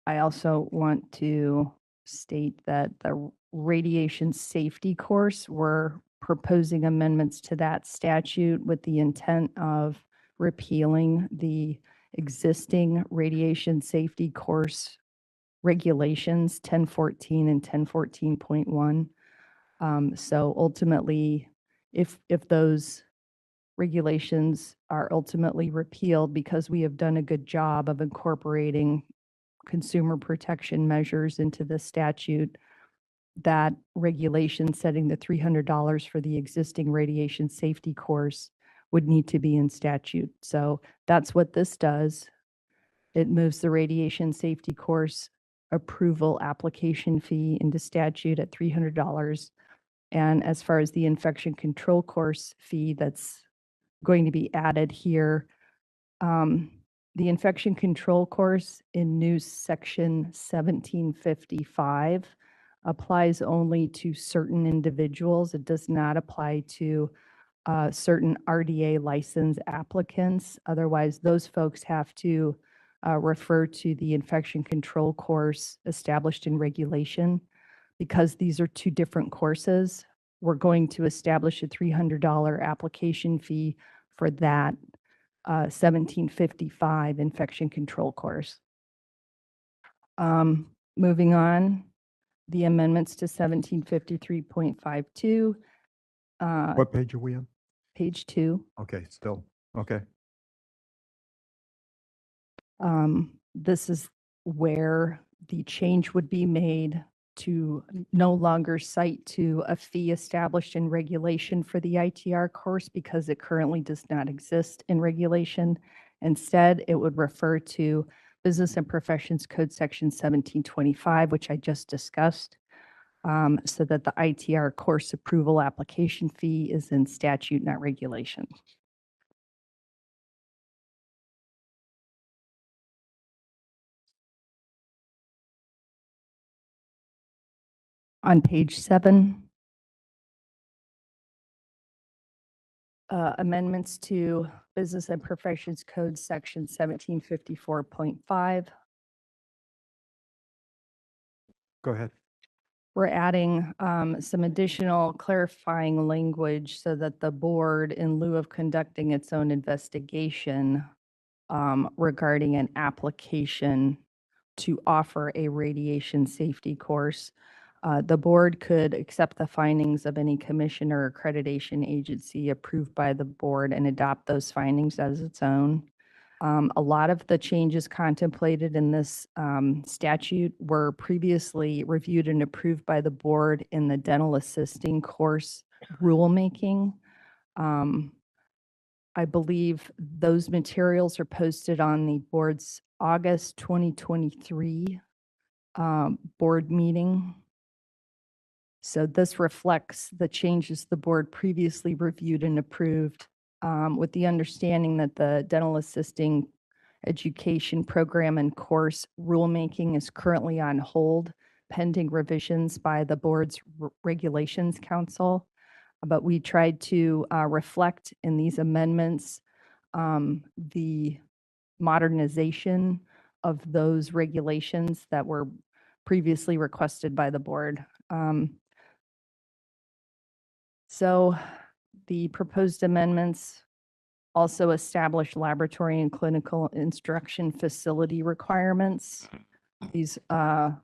I also want to state that the radiation safety course, we're proposing amendments to that statute with the intent of repealing the existing radiation safety course regulations 1014 and 1014.1. So ultimately, if those regulations are ultimately repealed, because we have done a good job of incorporating consumer protection measures into the statute, that regulation setting the $300 for the existing radiation safety course would need to be in statute. So that's what this does. It moves the radiation safety course approval application fee into statute at $300. And as far as the infection control course fee that's going to be added here, the infection control course in new section 1755 applies only to certain individuals. It does not apply to certain RDA license applicants. Otherwise, those folks have to refer to the infection control course established in regulation. Because these are two different courses, we're going to establish a $300 application fee for that 1755 infection control course. Moving on, the amendments to 1753.52. What page are we on? Page 2. Okay, still, okay. This is where the change would be made to no longer cite to a fee established in regulation for the ITR course because it currently does not exist in regulation. Instead, it would refer to Business and Professions Code Section 1725, which I just discussed, so that the ITR course approval application fee is in statute, not regulation. On page 7, amendments to Business and Professions Code Section 1754.5. Go ahead. We're adding some additional clarifying language so that the board, in lieu of conducting its own investigation regarding an application to offer a radiation safety course, the board could accept the findings of any commission or accreditation agency approved by the board and adopt those findings as its own. A lot of the changes contemplated in this statute were previously reviewed and approved by the board in the dental assisting course rulemaking. I believe those materials are posted on the board's August 2023 board meeting. So this reflects the changes the board previously reviewed and approved, with the understanding that the dental assisting education program and course rulemaking is currently on hold pending revisions by the board's regulations council. But we tried to reflect in these amendments the modernization of those regulations that were previously requested by the board. So the proposed amendments also establish laboratory and clinical instruction facility requirements. These are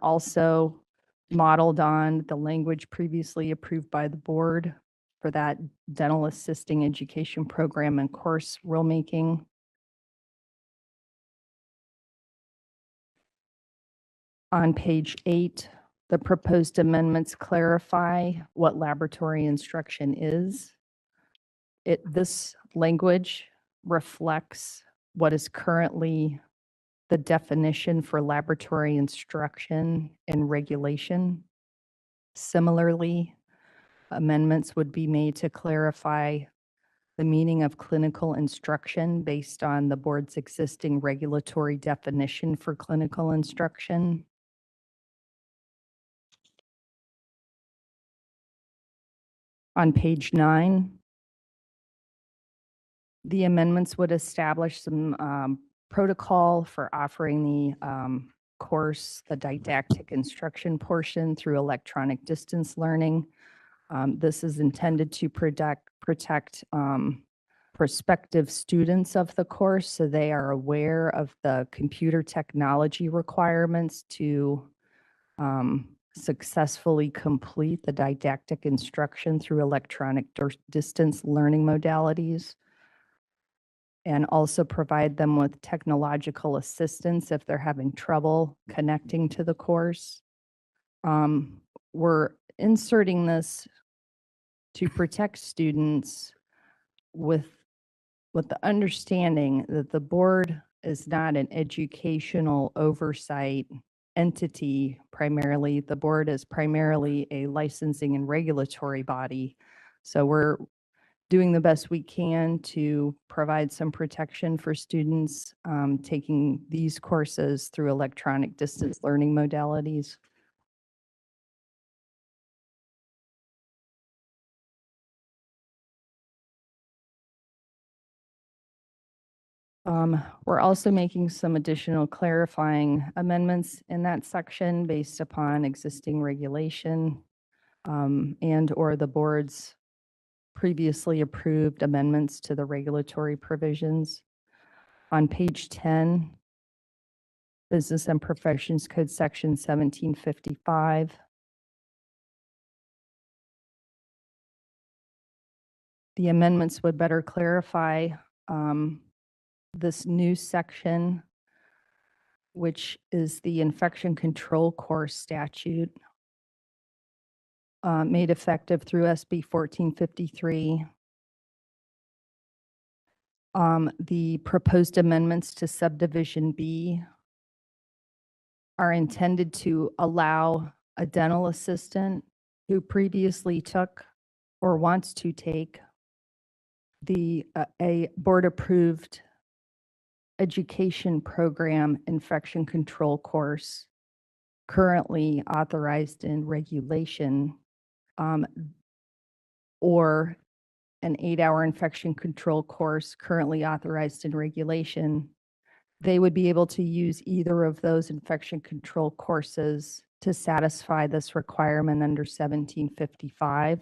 also modeled on the language previously approved by the board for that dental assisting education program and course rulemaking. On page 8, the proposed amendments clarify what laboratory instruction is. This language reflects what is currently the definition for laboratory instruction and regulation. Similarly, amendments would be made to clarify the meaning of clinical instruction based on the board's existing regulatory definition for clinical instruction. On page 9, the amendments would establish some protocol for offering the course, the didactic instruction portion through electronic distance learning. This is intended to protect prospective students of the course, so they are aware of the computer technology requirements to successfully complete the didactic instruction through electronic distance learning modalities, and also provide them with technological assistance if they're having trouble connecting to the course. We're inserting this to protect students with the understanding that the board is not an educational oversight entity primarily. The board is primarily a licensing and regulatory body. So we're doing the best we can to provide some protection for students taking these courses through electronic distance learning modalities. We're also making some additional clarifying amendments in that section based upon existing regulation and/or the board's previously approved amendments to the regulatory provisions. On page 10, Business and Professions Code Section 1755. The amendments would better clarify this new section, which is the infection control course statute made effective through SB 1453. The proposed amendments to subdivision B are intended to allow a dental assistant who previously took or wants to take a board-approved education program infection control course currently authorized in regulation, or an 8-hour infection control course currently authorized in regulation. They would be able to use either of those infection control courses to satisfy this requirement under 1755,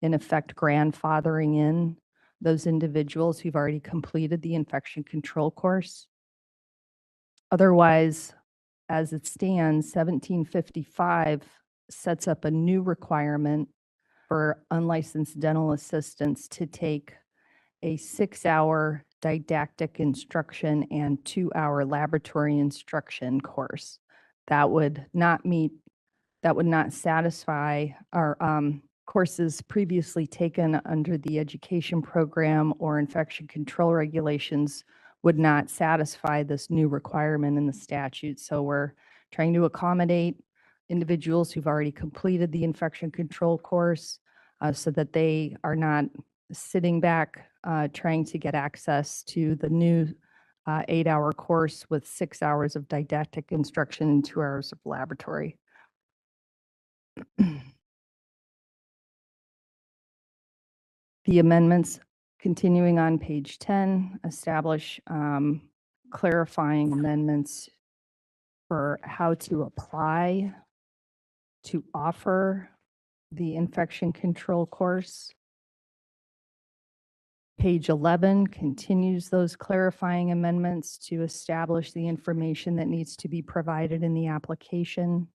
in effect grandfathering in those individuals who've already completed the infection control course. Otherwise, as it stands, 1755 sets up a new requirement for unlicensed dental assistants to take a 6-hour didactic instruction and 2-hour laboratory instruction course. That would not satisfy or courses previously taken under the education program or infection control regulations would not satisfy this new requirement in the statute. So we're trying to accommodate individuals who've already completed the infection control course so that they are not sitting back trying to get access to the new 8-hour course with 6 hours of didactic instruction and 2 hours of laboratory. The amendments, continuing on page 10, establish clarifying amendments for how to apply to offer the infection control course. Page 11 continues those clarifying amendments to establish the information that needs to be provided in the application.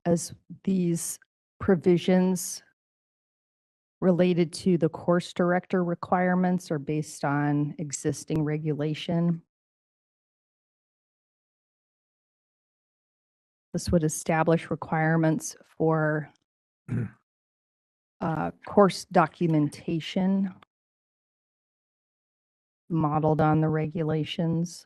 As these provisions related to the course director requirements are based on existing regulation. This would establish requirements for course documentation modeled on the regulations.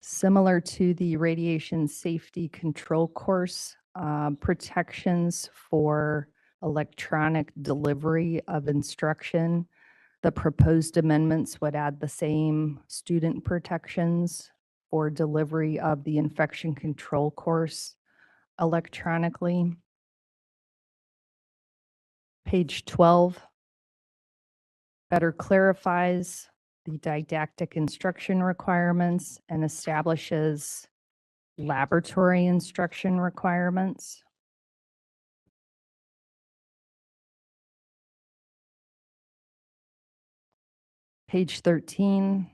Similar to the radiation safety control course, protections for electronic delivery of instruction. The proposed amendments would add the same student protections for delivery of the infection control course electronically. Page 12 better clarifies the didactic instruction requirements and establishes laboratory instruction requirements. Page 13,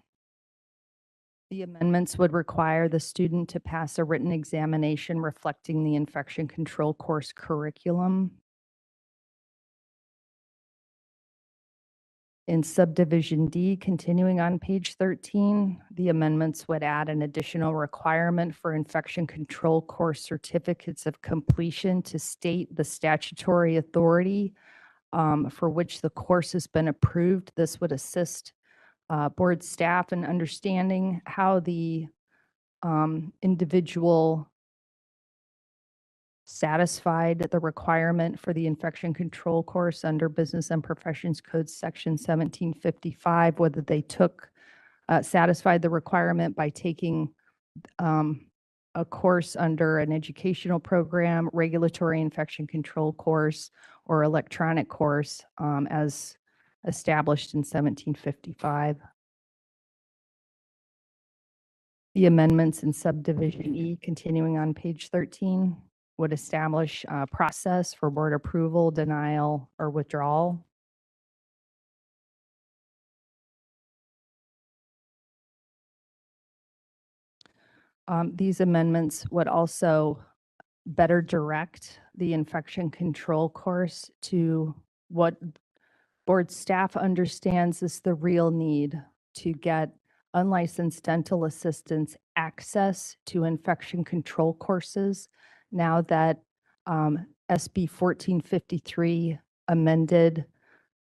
the amendments would require the student to pass a written examination reflecting the infection control course curriculum. In subdivision D, continuing on page 13, the amendments would add an additional requirement for infection control course certificates of completion to state the statutory authority for which the course has been approved. This would assist board staff in understanding how the individual satisfied the requirement for the infection control course under Business and Professions Code Section 1755, whether they satisfied the requirement by taking a course under an educational program, regulatory infection control course, or electronic course as established in 1755. The amendments in subdivision E, continuing on page 13, would establish a process for board approval, denial, or withdrawal. These amendments would also better direct the infection control course to what board staff understands is the real need to get unlicensed dental assistants access to infection control courses now that SB 1453 amended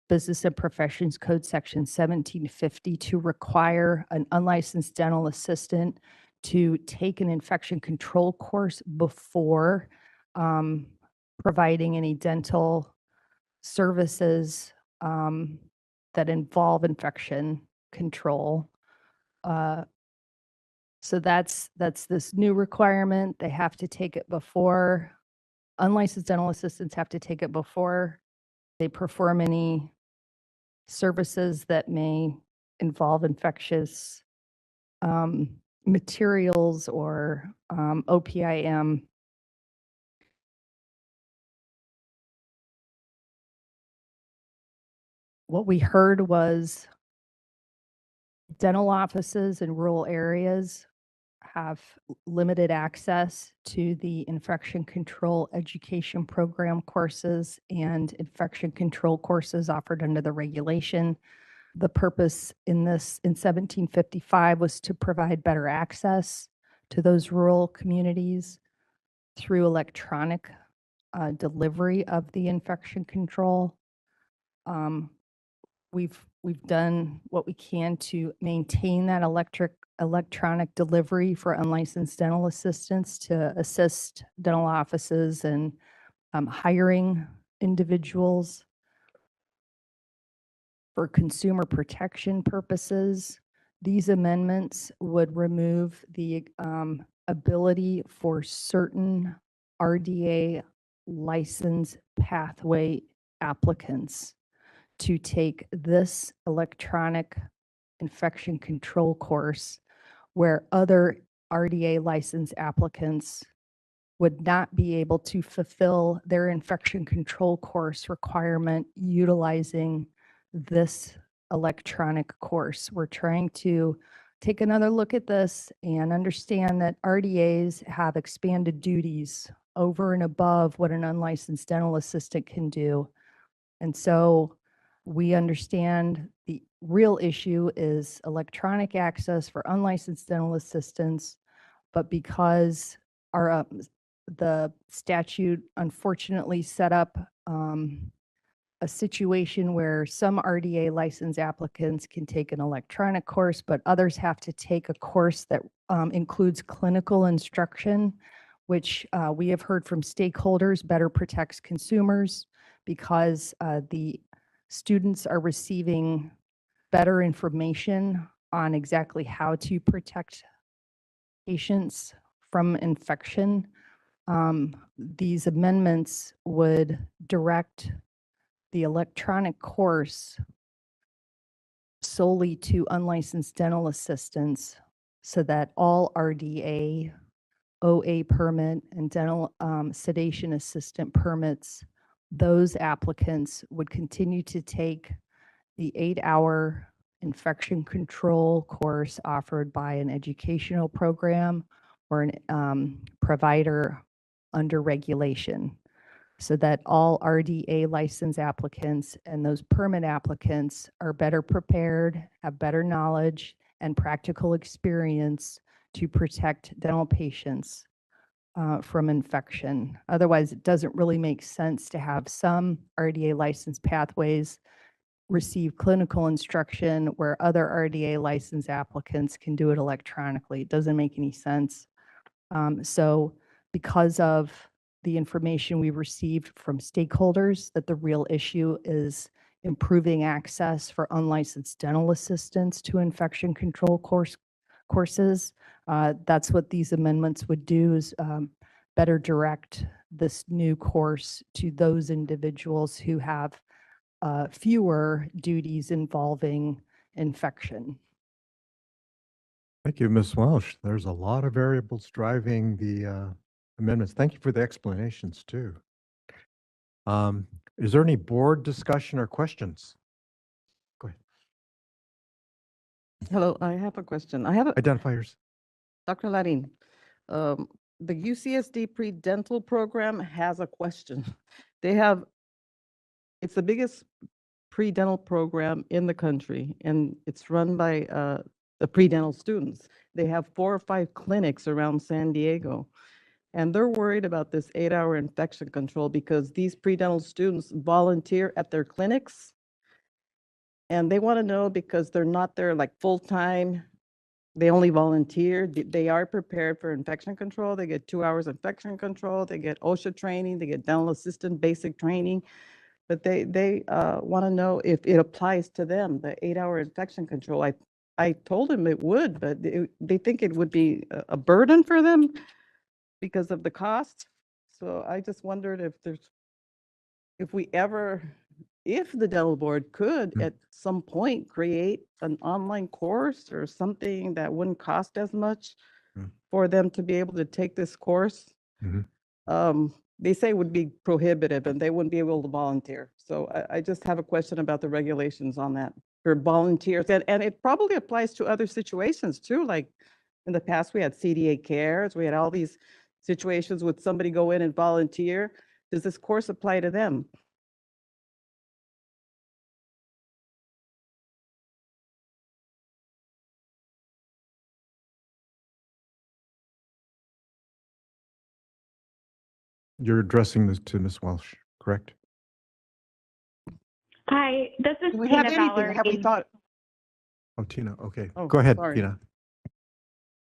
Business and Professions Code Section 1750 to require an unlicensed dental assistant to take an infection control course before providing any dental services that involve infection control. So that's this new requirement. They have to take it before, unlicensed dental assistants have to take it before they perform any services that may involve infectious materials or OPIM. What we heard was dental offices in rural areas have limited access to the infection control education program courses and infection control courses offered under the regulation. The purpose in 1755 was to provide better access to those rural communities through electronic delivery of the infection control. We've done what we can to maintain that electronic delivery for unlicensed dental assistants to assist dental offices and hiring individuals. For consumer protection purposes, these amendments would remove the ability for certain RDA license pathway applicants to take this electronic infection control course where other RDA license applicants would not be able to fulfill their infection control course requirement utilizing this electronic course. We're trying to take another look at this and understand that RDAs have expanded duties over and above what an unlicensed dental assistant can do. And so we understand the real issue is electronic access for unlicensed dental assistants, but because our the statute unfortunately set up a situation where some RDA license applicants can take an electronic course, but others have to take a course that includes clinical instruction, which we have heard from stakeholders better protects consumers because the students are receiving better information on exactly how to protect patients from infection. These amendments would direct the electronic course solely to unlicensed dental assistants so that all RDA, OA permit, and dental sedation assistant permits, those applicants would continue to take the 8-hour infection control course offered by an educational program or an provider under regulation, so that all RDA license applicants and those permit applicants are better prepared, have better knowledge and practical experience to protect dental patients from infection. Otherwise, it doesn't really make sense to have some RDA license pathways receive clinical instruction where other RDA license applicants can do it electronically. It doesn't make any sense. So because of the information we received from stakeholders that the real issue is improving access for unlicensed dental assistants to infection control courses. That's what these amendments would do is better direct this new course to those individuals who have fewer duties involving infection. Thank you, Ms. Welsh. There's a lot of variables driving the amendments. Thank you for the explanations too. Is there any board discussion or questions? Go ahead. Hello, I have a question. I have a, Identifiers. Dr. Larin, the UCSD pre-dental program has a question. They have, it's the biggest pre-dental program in the country, and it's run by the pre-dental students. They have 4 or 5 clinics around San Diego, and they're worried about this 8-hour infection control because these pre-dental students volunteer at their clinics, and they want to know because they're not there like full-time. They only volunteer. They are prepared for infection control. They get 2 hours infection control. They get OSHA training. They get dental assistant basic training. But they want to know if it applies to them, the 8-hour infection control. I told them it would, but they think it would be a burden for them because of the cost. So I just wondered if the dental board could at some point create an online course or something that wouldn't cost as much for them to be able to take this course. They say it would be prohibitive and they wouldn't be able to volunteer. So I just have a question about the regulations on that for volunteers. And it probably applies to other situations too. Like in the past, we had CDA cares. We had all these situations with somebody go in and volunteer. Does this course apply to them? You're addressing this to Ms. Welsh, correct? Hi, this is Do we Tina have anything? Have we Valerie. thought? Oh, Tina, okay. Oh, Go ahead, sorry. Tina.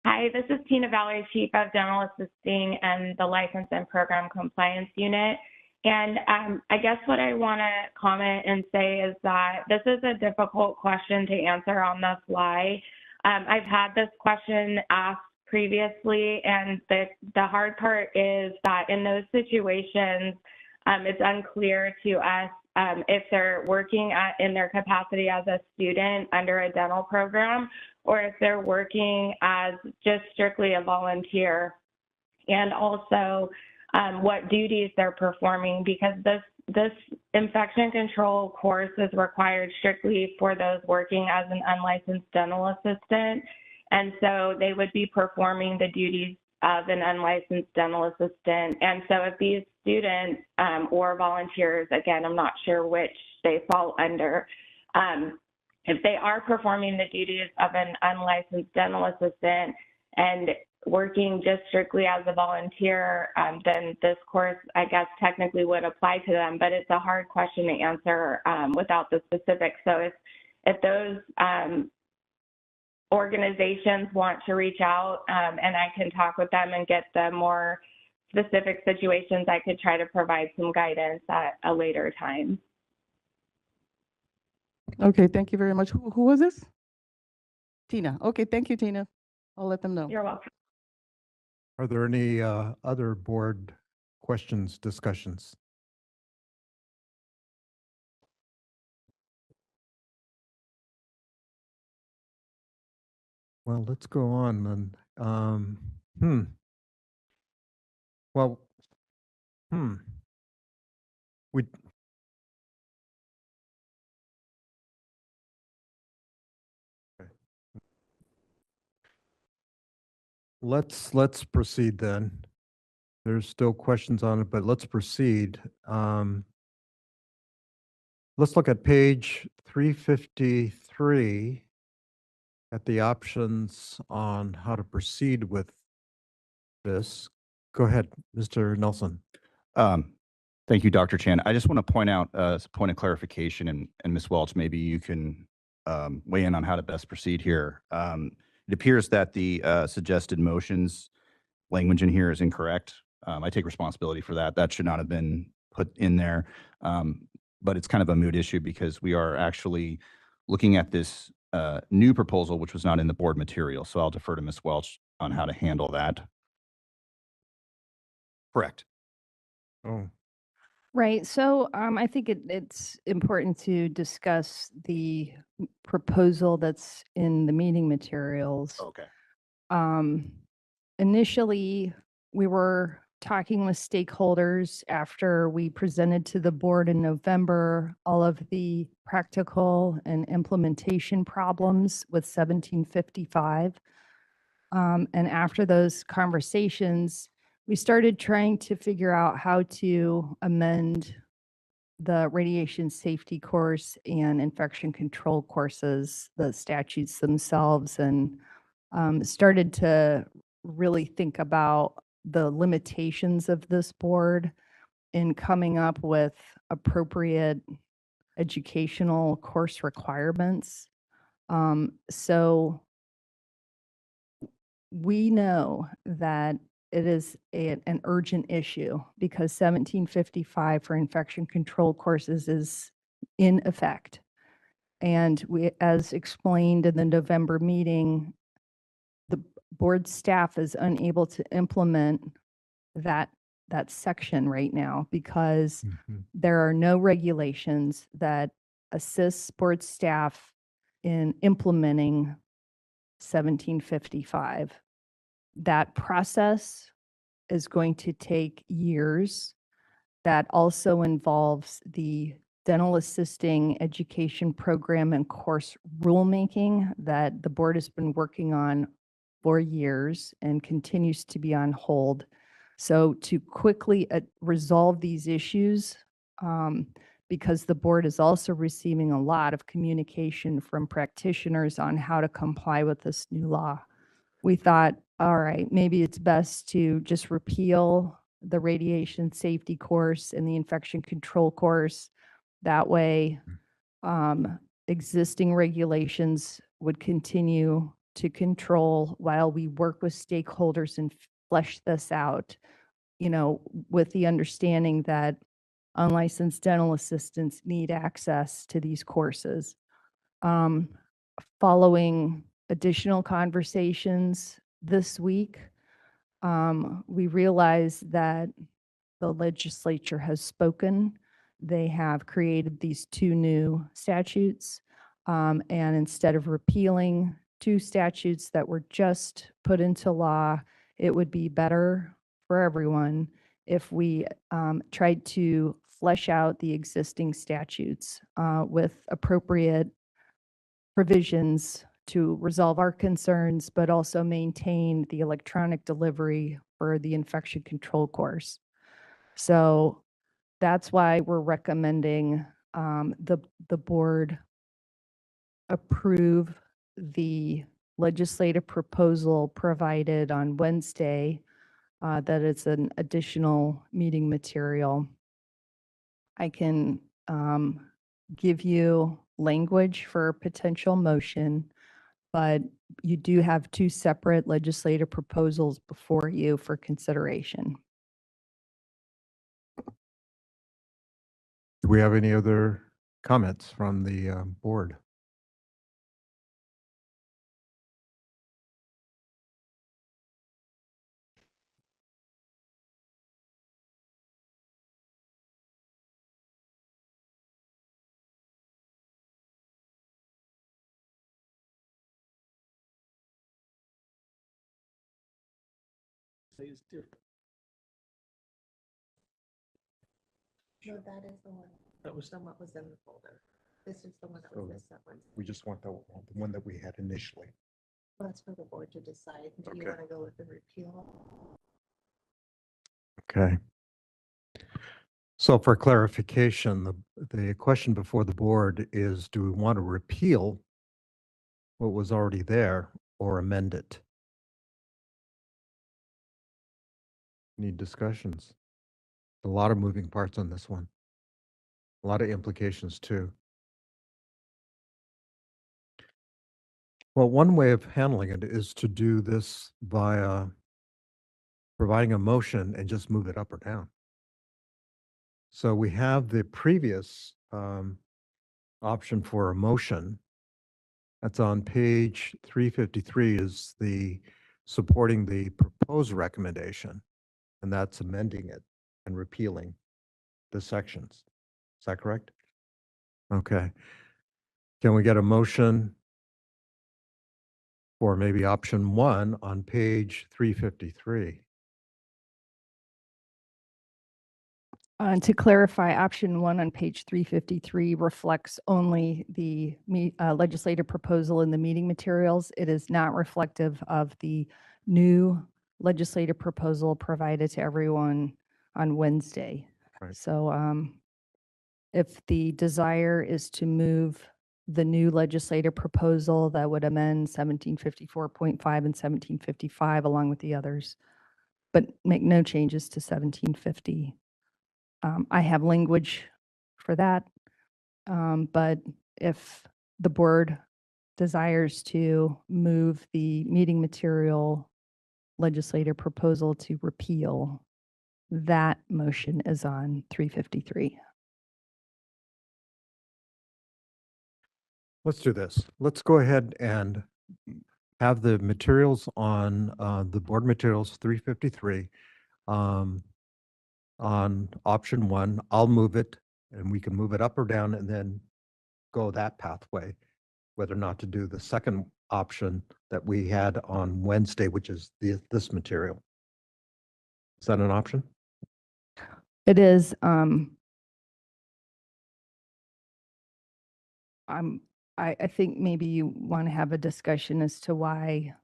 Hi, this is Tina Valerie, Chief of Dental Assisting and the License and Program Compliance Unit. And I guess what I want to comment and say is that this is a difficult question to answer on the fly. I've had this question asked previously, and the hard part is that in those situations, it's unclear to us if they're working in their capacity as a student under a dental program, or if they're working as just strictly a volunteer, and also what duties they're performing, because this infection control course is required strictly for those working as an unlicensed dental assistant. And so they would be performing the duties of an unlicensed dental assistant. And so if these students or volunteers, again, I'm not sure which they fall under, if they are performing the duties of an unlicensed dental assistant and working just strictly as a volunteer, then this course, I guess, technically would apply to them, but it's a hard question to answer without the specifics. So if those organizations want to reach out and I can talk with them and get the more specific situations, I could try to provide some guidance at a later time. Okay, thank you very much. Who was this? Tina. Okay, thank you, Tina. I'll let them know. You're welcome. Are there any other board questions, discussions? Well, let's go on then. Well, we. Okay. Let's proceed then. There's still questions on it, but let's proceed. Let's look at page 353 at the options on how to proceed with this. Go ahead, Mr. Nelson. Thank you, Dr. Chan. I just want to point out as a point of clarification, and Ms. Welch, maybe you can weigh in on how to best proceed here. It appears that the suggested motions language in here is incorrect. I take responsibility for that. That should not have been put in there. But it's kind of a moot issue because we are actually looking at this new proposal, which was not in the board material. So I'll defer to Ms. Welch on how to handle that. Correct. Oh, Right. So I think it's important to discuss the proposal that's in the meeting materials. Okay. Initially, we were talking with stakeholders after we presented to the board in November all of the practical and implementation problems with 1755. And after those conversations, we started trying to figure out how to amend the radiation safety course and infection control courses, the statutes themselves, and started to really think about the limitations of this board in coming up with appropriate educational course requirements. So we know that it is an urgent issue because 1755 for infection control courses is in effect. And we, as explained in the November meeting, the board staff is unable to implement that section right now because there are no regulations that assist board staff in implementing 1755. That process is going to take years. That also involves the dental assisting education program and course rulemaking that the board has been working on for years and continues to be on hold. So to quickly resolve these issues, because the board is also receiving a lot of communication from practitioners on how to comply with this new law, we thought, all right, maybe it's best to just repeal the radiation safety course and the infection control course. That way, existing regulations would continue to control while we work with stakeholders and flesh this out, with the understanding that unlicensed dental assistants need access to these courses. Following additional conversations this week, we realize that the legislature has spoken. They have created these 2 new statutes. And instead of repealing 2 statutes that were just put into law, it would be better for everyone if we tried to flesh out the existing statutes with appropriate provisions to resolve our concerns, but also maintain the electronic delivery for the infection control course. So that's why we're recommending the board approve the legislative proposal provided on Wednesday, that it's an additional meeting material. I can give you language for a potential motion, but you do have 2 separate legislative proposals before you for consideration. Do we have any other comments from the board? Is different. No, that is the one. That was, What was in the folder. This is the one that So was this that one. We just want the one that we had initially. Well, that's for the board to decide. Do you Okay. want to go with the repeal? Okay. So for clarification, the question before the board is, do we want to repeal what was already there or amend it? Need discussions. A lot of moving parts on this one. A lot of implications too. Well, one way of handling it is to do this via providing a motion and just move it up or down. So we have the previous option for a motion. That's on page 353 is the supporting the proposed recommendation. And that's amending it and repealing the sections. Is that correct? Okay. Can we get a motion for maybe option 1 on page 353? To clarify, option 1 on page 353 reflects only the legislative proposal in the meeting materials. It is not reflective of the new legislative proposal provided to everyone on Wednesday. Right. So if the desire is to move the new legislative proposal that would amend 1754.5 and 1755 along with the others, but make no changes to 1750. I have language for that, but if the board desires to move the meeting material legislative proposal to repeal, that motion is on 353. Let's do this. Let's go ahead and have the materials on the board materials 353 on option 1. I'll move it and we can move it up or down and then go that pathway, whether or not to do the second option that we had on Wednesday, which is this material. Is that an option? It is, I think maybe you want to have a discussion as to why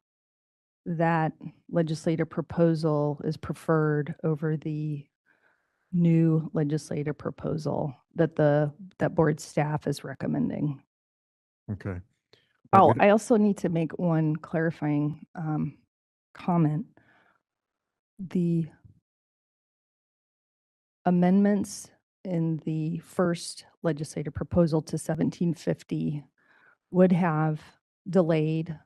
that legislative proposal is preferred over the new legislative proposal that board staff is recommending. Okay. Oh, I also need to make one clarifying comment. The amendments in the first legislative proposal to 1750 would have delayed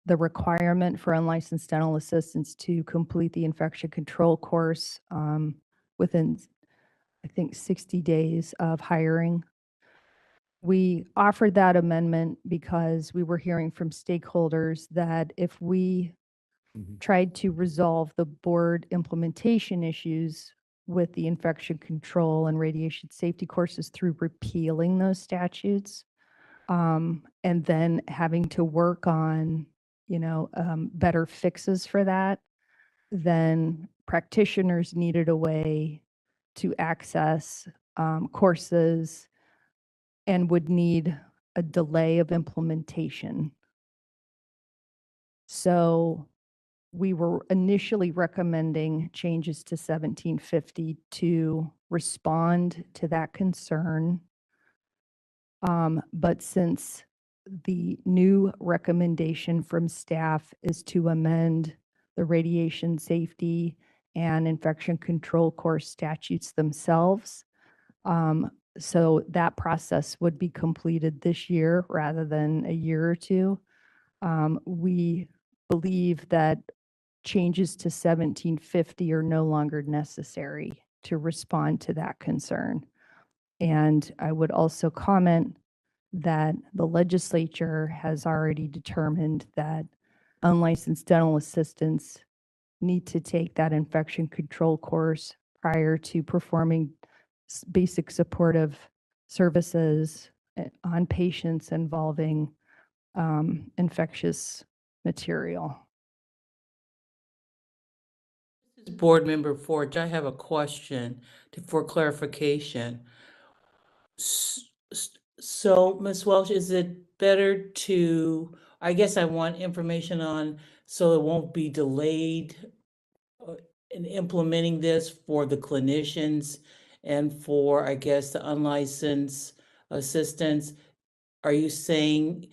the requirement for unlicensed dental assistants to complete the infection control course within, I think, 60 days of hiring. We offered that amendment because we were hearing from stakeholders that if we tried to resolve the board implementation issues with the infection control and radiation safety courses through repealing those statutes, and then having to work on, better fixes for that, then practitioners needed a way to access courses and would need a delay of implementation. So we were initially recommending changes to 1750 to respond to that concern. But since the new recommendation from staff is to amend the radiation safety and infection control course statutes themselves, so that process would be completed this year rather than a year or two. We believe that changes to 1750 are no longer necessary to respond to that concern. And I would also comment that the legislature has already determined that unlicensed dental assistants need to take that infection control course prior to performing basic supportive services on patients involving infectious material. This is Board Member Forge. I have a question for clarification. So, Ms. Welch, is it better to, I guess I want information on, so it won't be delayed in implementing this for the clinicians and for, I guess, the unlicensed assistants. Are you saying,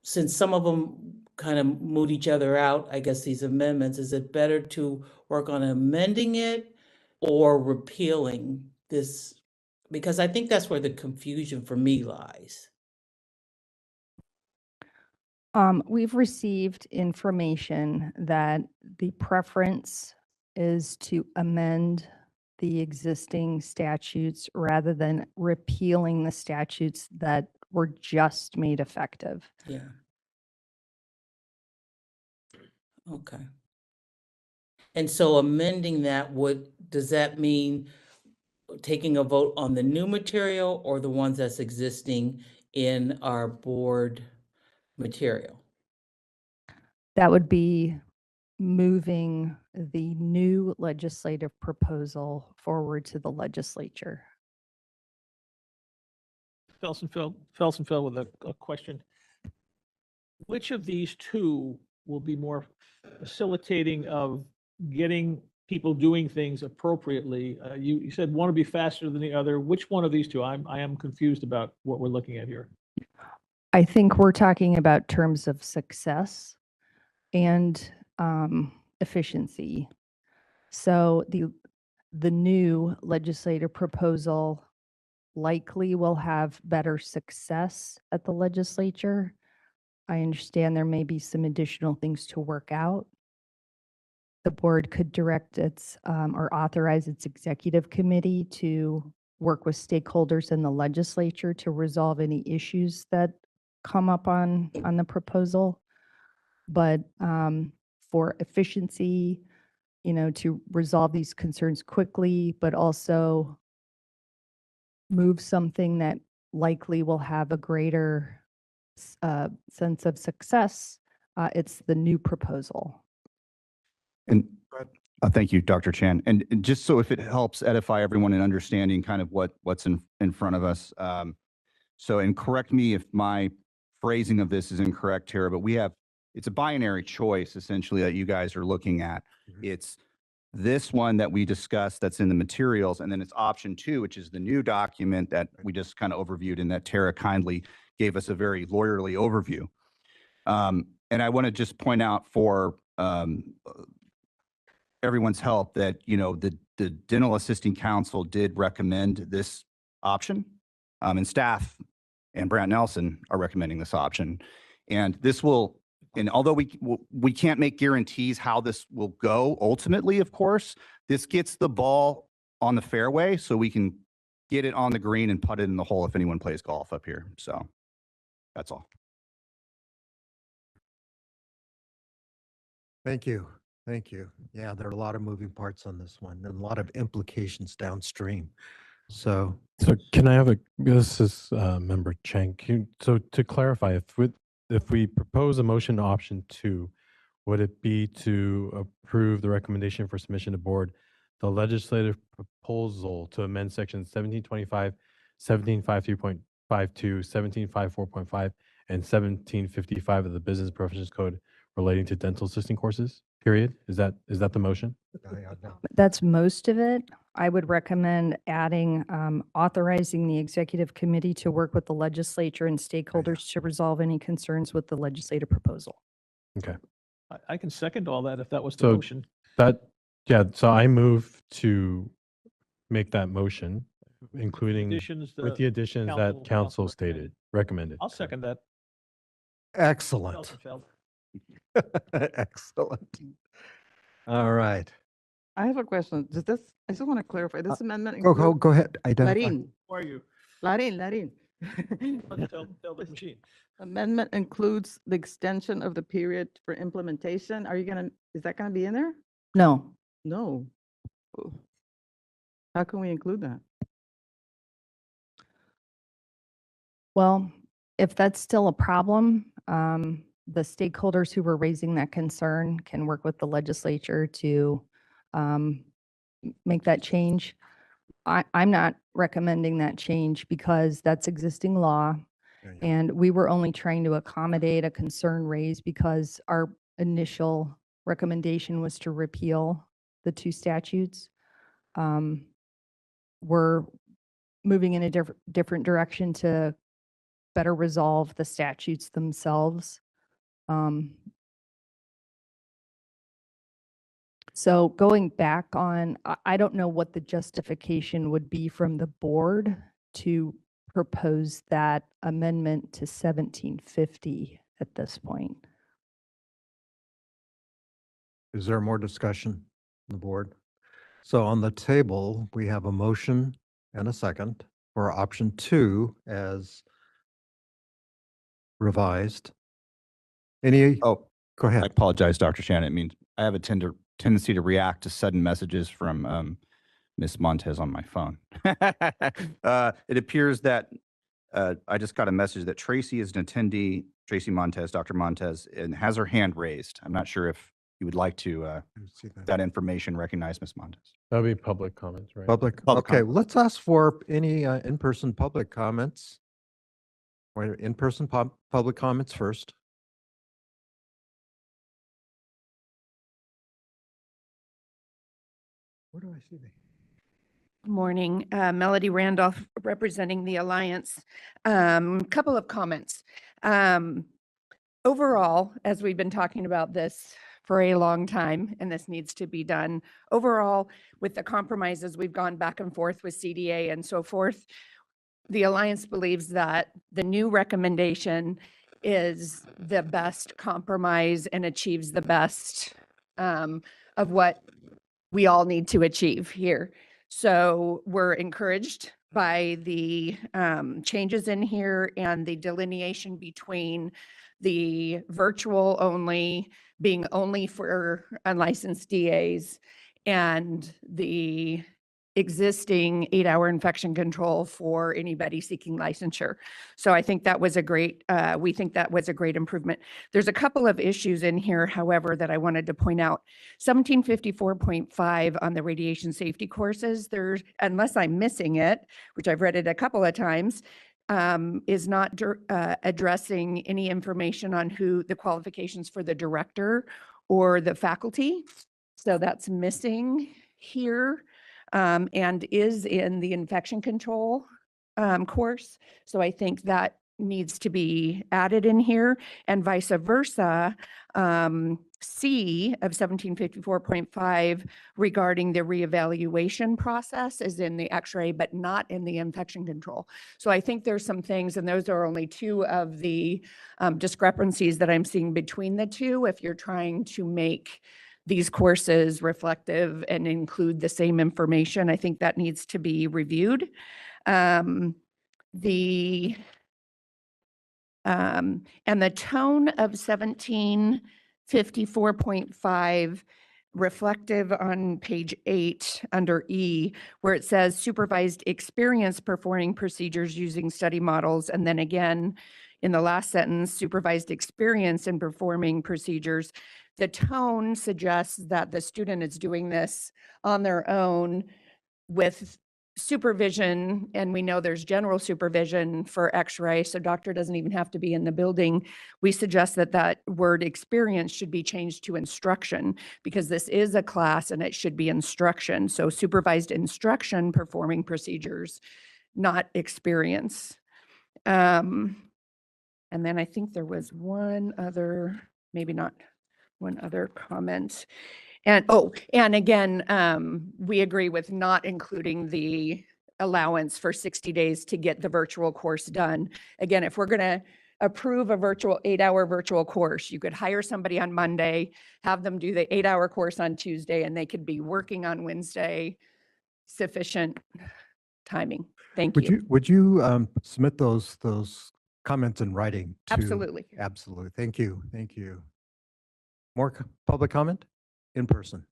since some of them kind of moot each other out, I guess, these amendments, is it better to work on amending it or repealing this? Because I think that's where the confusion for me lies. We've received information that the preference is to amend the existing statutes rather than repealing the statutes that were just made effective. Yeah. Okay. And so amending that does that mean taking a vote on the new material or the ones that's existing in our board material? That would be moving the new legislative proposal forward to the legislature. Felsenfeld with a question. Which of these two will be more facilitating of getting people doing things appropriately? You said one would be faster than the other. Which one of these two? I am confused about what we're looking at here. I think we're talking about terms of success and efficiency. So the new legislative proposal likely will have better success at the legislature. I understand there may be some additional things to work out. The board could direct its or authorize its executive committee to work with stakeholders in the legislature to resolve any issues that come up on the proposal. But for efficiency, to resolve these concerns quickly, but also move something that likely will have a greater sense of success, it's the new proposal. And thank you, Dr. Chan. And just so if it helps edify everyone in understanding kind of what's in front of us. So, and correct me if my phrasing of this is incorrect, Tara, but it's a binary choice essentially that you guys are looking at. It's this one that we discussed that's in the materials, and then it's option 2, which is the new document that we just kind of overviewed and that Tara kindly gave us a very lawyerly overview. And I want to just point out for everyone's help that, the the Dental Assisting Council did recommend this option. And staff and Brant Nelson are recommending this option. And this will, and although we can't make guarantees how this will go ultimately, of course, this gets the ball on the fairway so we can get it on the green and put it in the hole if anyone plays golf up here. So that's all. Thank you. Thank you. Yeah, there are a lot of moving parts on this one and a lot of implications downstream. So So can I have this is Member Chang. So to clarify, if we propose a motion to option 2, would it be to approve the recommendation for submission to board, the legislative proposal to amend section 1725, 1753.52, 1754.5, and 1755 of the Business Professions Code relating to dental assisting courses, period? Is that the motion? That's most of it. I would recommend adding, authorizing the executive committee to work with the legislature and stakeholders to resolve any concerns with the legislative proposal. Okay. I can second all that if that was the So motion. So I move to make that motion, including Additions with the additions that council stated, recommended. I'll second that. excellent. Felsenfeld. Excellent. All right. I have a question. Does this, I just want to clarify, this amendment. Go include- ahead. Identify. Larin, Who are you? Larin. Tell the machine. Amendment includes the extension of the period for implementation. Is that gonna be in there? No. No. Oh. How can we include that? Well, if that's still a problem, the stakeholders who were raising that concern can work with the legislature to make that change. I'm not recommending that change because that's existing law. And we were only trying to accommodate a concern raised because our initial recommendation was to repeal the 2 statutes. We're moving in a different direction to better resolve the statutes themselves. So going back on, I don't know what the justification would be from the board to propose that amendment to 1750 at this point. Is there more discussion on the board? So on the table, we have a motion and a second for option 2 as revised. Any, Oh, go I ahead. apologize, Dr. Shannon. I mean, I have a tendency to react to sudden messages from Ms. Montez on my phone. It appears that I just got a message that Tracy is an attendee, Tracy Montez, Dr. Montez, and has her hand raised. I'm not sure if you would like to, that information, recognize Ms. Montez. That would be public comments, right? Public, Public okay, comment. let's ask for any in-person public comments. Or in-person public comments first. Where do I see the? Morning, Melody Randolph representing the Alliance. Couple of comments. Overall, as we've been talking about this for a long time, and this needs to be done, overall, with the compromises, we've gone back and forth with CDA and so forth. The Alliance believes that the new recommendation is the best compromise and achieves the best of what we all need to achieve here. So we're encouraged by the changes in here and the delineation between the virtual only being only for unlicensed DAs and the existing 8-hour infection control for anybody seeking licensure. So I think that was a great, we think that was a great improvement. There's a couple of issues in here, however, that I wanted to point out. 1754.5 on the radiation safety courses, there's, unless I'm missing it, which I've read it a couple of times, is not addressing any information on who the qualifications for the director or the faculty. So that's missing here. And is in the infection control course. So I think that needs to be added in here, and vice versa. C of 1754.5 regarding the reevaluation process is in the X-ray, but not in the infection control. So I think there's some things, and those are only two of the discrepancies that I'm seeing between the two. If you're trying to make these courses reflective and include the same information, I think that needs to be reviewed. And the tone of 1754.5 reflective on page 8 under E, where it says supervised experience performing procedures using study models. And then again, in the last sentence, supervised experience in performing procedures. The tone suggests that the student is doing this on their own with supervision, and we know there's general supervision for X-ray, so doctor doesn't even have to be in the building. We suggest that that word experience should be changed to instruction, because this is a class and it should be instruction. So supervised instruction performing procedures, not experience. And then I think there was one other, maybe not one other comment. And, and again, we agree with not including the allowance for 60 days to get the virtual course done. Again, if we're going to approve a virtual 8-hour virtual course, you could hire somebody on Monday, have them do the 8-hour course on Tuesday, and they could be working on Wednesday. Sufficient timing. Thank you. Would you submit those comments in writing? Absolutely. Absolutely. Thank you. Thank you. More public comment in person.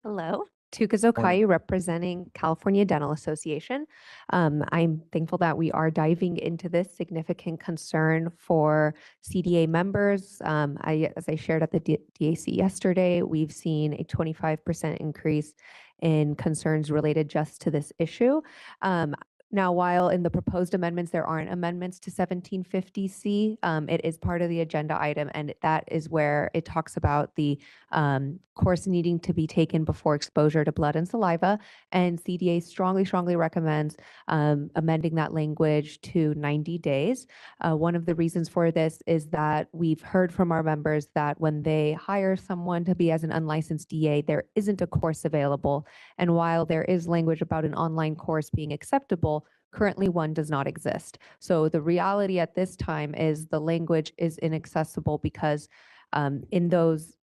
Hello, Tuka Zokai representing California Dental Association. I'm thankful that we are diving into this significant concern for CDA members. As I shared at the DAC yesterday, we've seen a 25% increase in concerns related just to this issue. Now, while in the proposed amendments, there aren't amendments to 1750C, it is part of the agenda item, and that is where it talks about the course needing to be taken before exposure to blood and saliva, and CDA strongly recommends amending that language to 90 days. One of the reasons for this is that we've heard from our members that when they hire someone to be as an unlicensed DA, there isn't a course available, and while there is language about an online course being acceptable, currently one does not exist. So the reality at this time is the language is inaccessible because in those,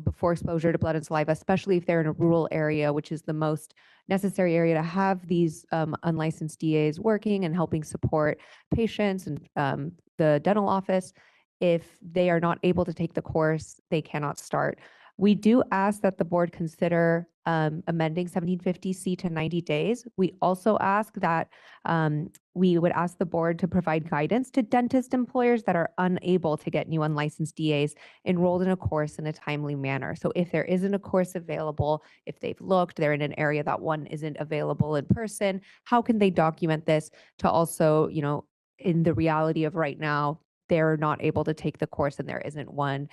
before exposure to blood and saliva, especially if they're in a rural area, which is the most necessary area to have these unlicensed DAs working and helping support patients and the dental office, if they are not able to take the course, they cannot start. We do ask that the board consider amending 1750C to 90 days. We also ask that we would ask the board to provide guidance to dentist employers that are unable to get new unlicensed DAs enrolled in a course in a timely manner. So if there isn't a course available, if they've looked, they're in an area that one isn't available in person, how can they document this to also, in the reality of right now, they're not able to take the course and there isn't one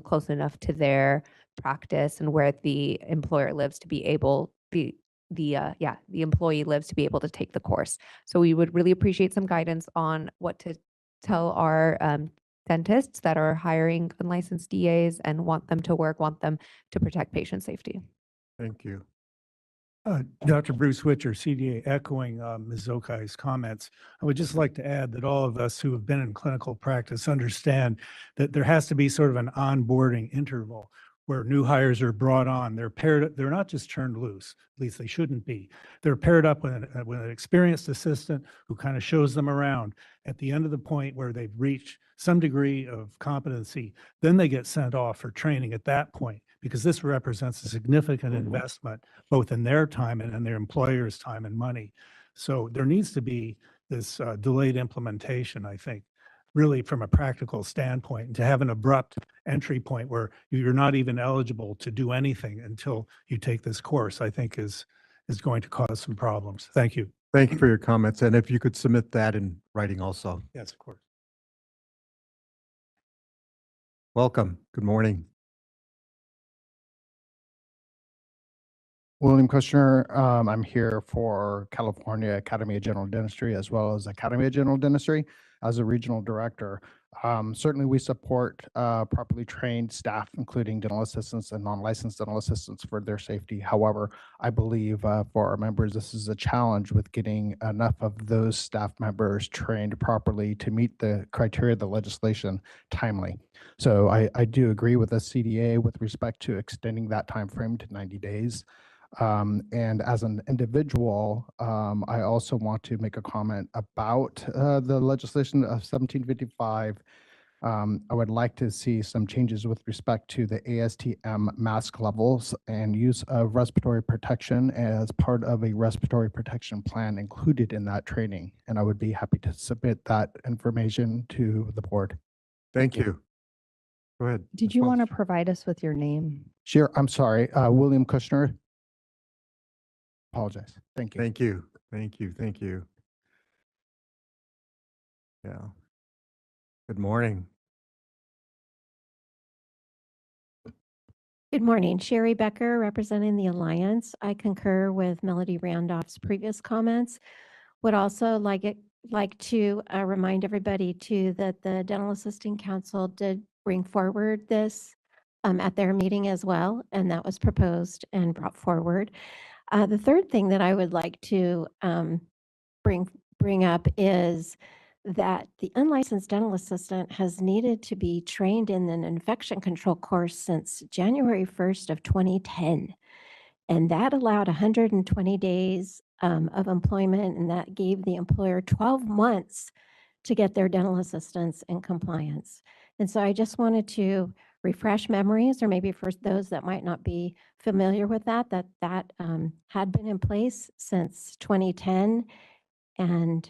close enough to their practice and where the employer lives to be able, the employee lives to be able to take the course. So we would really appreciate some guidance on what to tell our dentists that are hiring unlicensed DAs and want them to protect patient safety. Thank you. Dr. Bruce Witcher, CDA, echoing Ms. Zokai's comments. I would just like to add that all of us who have been in clinical practice understand that there has to be sort of an onboarding interval where new hires are brought on. They're not just turned loose, at least they shouldn't be. They're paired up with an experienced assistant who kind of shows them around. At the end of the point where they've reached some degree of competency, then they get sent off for training at that point, because this represents a significant investment, both in their time and in their employer's time and money. So there needs to be this delayed implementation, I think, really from a practical standpoint, and to have an abrupt entry point where you're not even eligible to do anything until you take this course, I think is going to cause some problems. Thank you. Thank you for your comments. And if you could submit that in writing also. Yes, of course. Welcome. Good morning. William Kushner. I'm here for California Academy of General Dentistry as well as Academy of General Dentistry as a regional director. Certainly, we support properly trained staff, including dental assistants and non-licensed dental assistants for their safety. However, I believe for our members, this is a challenge with getting enough of those staff members trained properly to meet the criteria of the legislation timely. So I do agree with the CDA with respect to extending that time frame to 90 days. And as an individual, I also want to make a comment about the legislation of 1755. I would like to see some changes with respect to the ASTM mask levels and use of respiratory protection as part of a respiratory protection plan included in that training. And I would be happy to submit that information to the board. Thank you. Go ahead. Did Ms. you want to Welch. provide us with your name? Sure, I'm sorry, William Kushner. Apologize. Thank you. Thank you. Thank you. Thank you. Yeah. Good morning. Good morning. Sherry Becker, representing the Alliance. I concur with Melody Randolph's previous comments. Would also like to remind everybody too that the Dental Assisting Council did bring forward this at their meeting as well, and that was proposed and brought forward. The third thing that I would like to bring up is that the unlicensed dental assistant has needed to be trained in an infection control course since January 1st of 2010. And that allowed 120 days of employment, and that gave the employer 12 months to get their dental assistants in compliance. And so I just wanted to refresh memories, or maybe for those that might not be familiar with that had been in place since 2010. And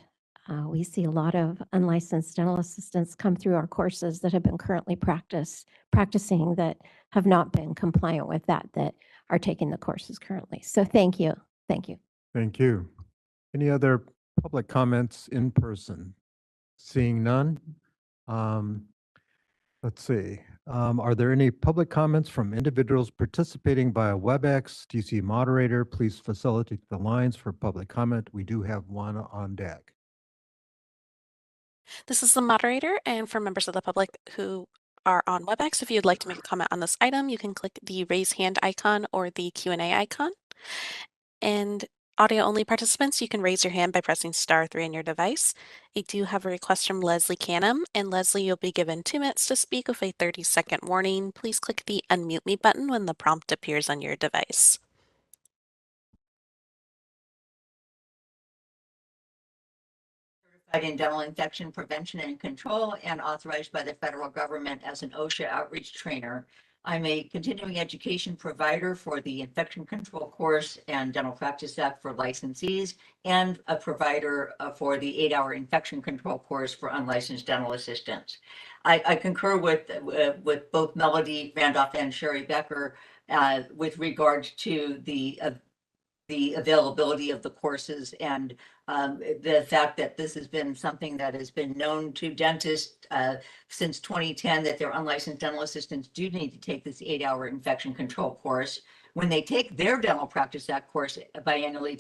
we see a lot of unlicensed dental assistants come through our courses that have been currently practicing that have not been compliant with that are taking the courses currently. So thank you. Thank you. Thank you. Any other public comments in person? Seeing none. Let's see. Are there any public comments from individuals participating via WebEx? DC moderator, please facilitate the lines for public comment. We do have one on deck. This is the moderator, and for members of the public who are on WebEx, if you'd like to make a comment on this item, you can click the raise hand icon or the Q&A icon. And audio-only participants, you can raise your hand by pressing *3 on your device. I do have a request from Leslie Canham, and Leslie, you'll be given 2 minutes to speak with a 30-second warning. Please click the unmute me button when the prompt appears on your device. In dental infection prevention and control and authorized by the federal government as an OSHA outreach trainer. I'm a continuing education provider for the Infection Control course and Dental Practice Act for licensees, and a provider for the 8-hour infection control course for unlicensed dental assistants. I concur with both Melody Randolph and Sherry Becker with regard to the availability of the courses and the fact that this has been something that has been known to dentists since 2010, that their unlicensed dental assistants do need to take this 8-hour infection control course. When they take their Dental Practice Act course biannually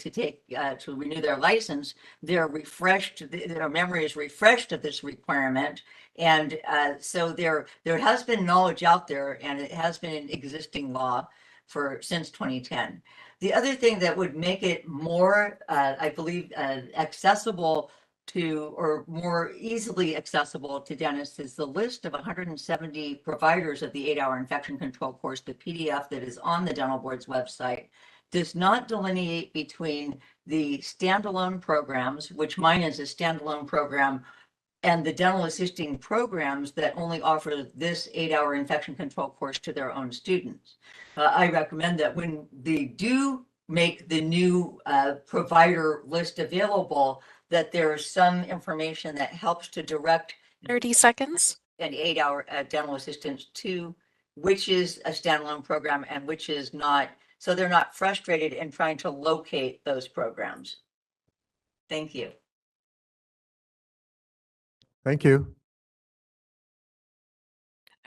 to renew their license, they're refreshed, their memory is refreshed of this requirement. And so there has been knowledge out there, and it has been an existing law since 2010. The other thing that would make it more, I believe, accessible to, or more easily accessible to dentists, is the list of 170 providers of the 8-hour infection control course. The PDF that is on the Dental Board's website does not delineate between the standalone programs, which mine is a standalone program, and the dental assisting programs that only offer this 8-hour infection control course to their own students. I recommend that when they do make the new provider list available, that there's some information that helps to direct 30 seconds an 8-hour dental assistant to which is a standalone program and which is not, so they're not frustrated in trying to locate those programs. Thank you. Thank you.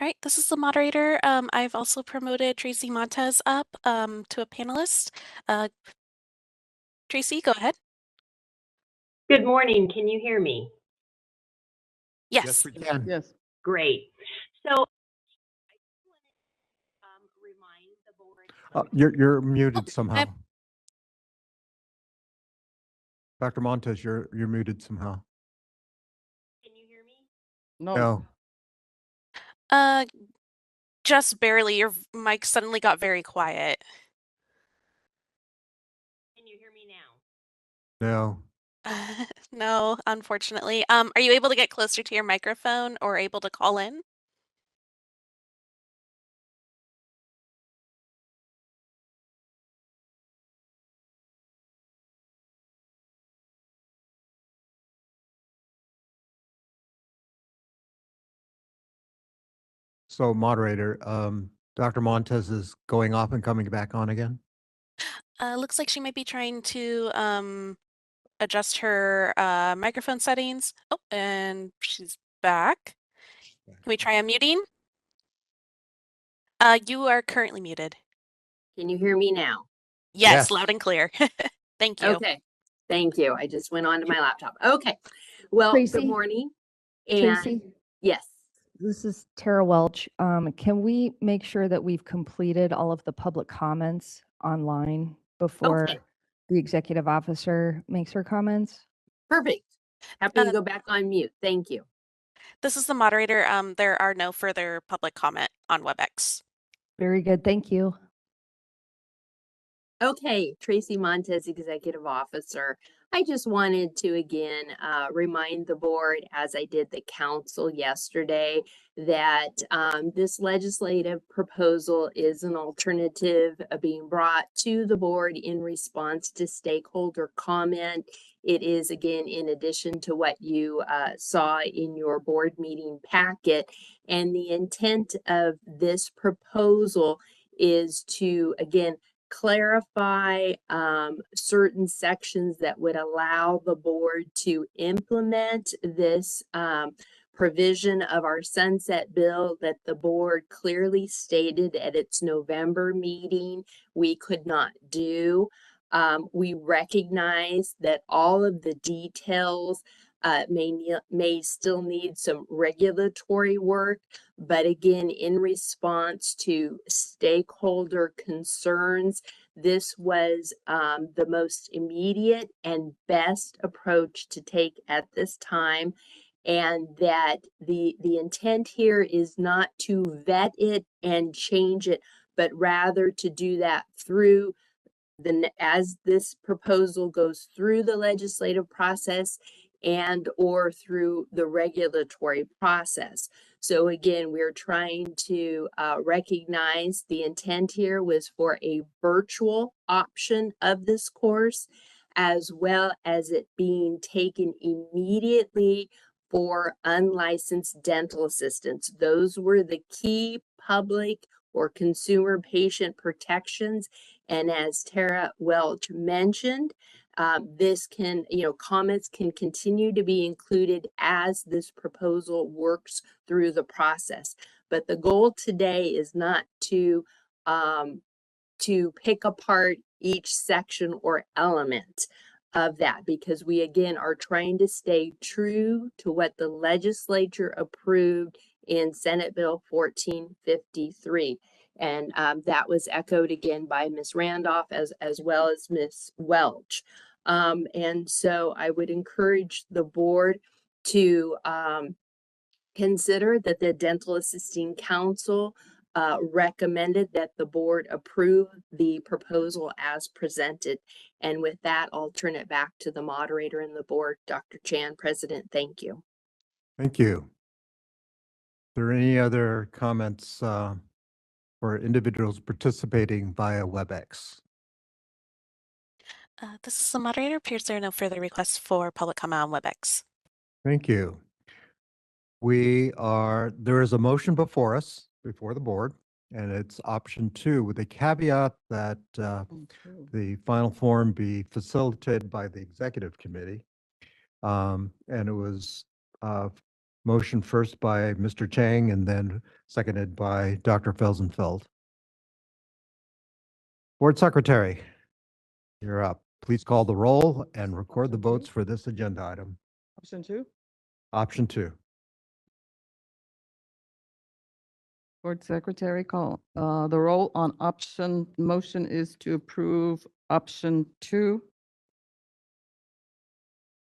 All right, this is the moderator. I've also promoted Tracy Montez up to a panelist. Tracy, go ahead. Good morning. Can you hear me? Yes. we can. Yes. Great. So remind the board. You're muted somehow. Dr. Montez, you're muted somehow. Can you hear me? No. Uh, just barely. Your mic suddenly got very quiet. Can you hear me now? No. No, unfortunately. Are you able to get closer to your microphone or able to call in? So moderator, Dr. Montez is going off and coming back on again. Looks like she might be trying to adjust her microphone settings. Oh, and she's back. Can we try unmuting? You are currently muted. Can you hear me now? Yes, loud and clear. Thank you. Okay. Thank you. I just went onto my laptop. Okay. Well, Tracy? good morning. And Tracy? yes. This is Tara Welch. Can we make sure that we've completed all of the public comments online before Okay. the executive officer makes her comments? Perfect. Happy to go back on mute. Thank you. This is the moderator. There are no further public comment on WebEx. Very good. Thank you. Okay, Tracy Montez, Executive Officer. I just wanted to again remind the board, as I did the council yesterday, that this legislative proposal is an alternative being brought to the board in response to stakeholder comment. It is again in addition to what you saw in your board meeting packet. And the intent of this proposal is to again clarify certain sections that would allow the board to implement this provision of our sunset bill that the board clearly stated at its November meeting we could not do. We recognize that all of the details may still need some regulatory work, but again, in response to stakeholder concerns, this was the most immediate and best approach to take at this time. And that the intent here is not to vet it and change it, but rather to do that through as this proposal goes through the legislative process and or through the regulatory process. So again, we're trying to recognize the intent here was for a virtual option of this course, as well as it being taken immediately for unlicensed dental assistants. Those were the key public or consumer patient protections. And as Tara Welch mentioned, this can, comments can continue to be included as this proposal works through the process. But the goal today is not to pick apart each section or element of that, because we again are trying to stay true to what the legislature approved in Senate Bill 1453. And that was echoed again by Ms. Randolph as well as Ms. Welch. And so I would encourage the board to consider that the Dental Assisting Council recommended that the board approve the proposal as presented. And with that, I'll turn it back to the moderator and the board. Dr. Chan, President, thank you. Thank you. Are there any other comments for individuals participating via WebEx? This is the moderator. Appears there are no further requests for public comment on WebEx. Thank you. There is a motion before us, before the board, and it's option 2 with a caveat that the final form be facilitated by the executive committee. And it was Motion first by Mr. Chang and then seconded by Dr. Felsenfeld. Board Secretary, you're up. Please call the roll and record the votes for this agenda item. Option 2. Option 2. Board Secretary, call. The roll on motion is to approve option 2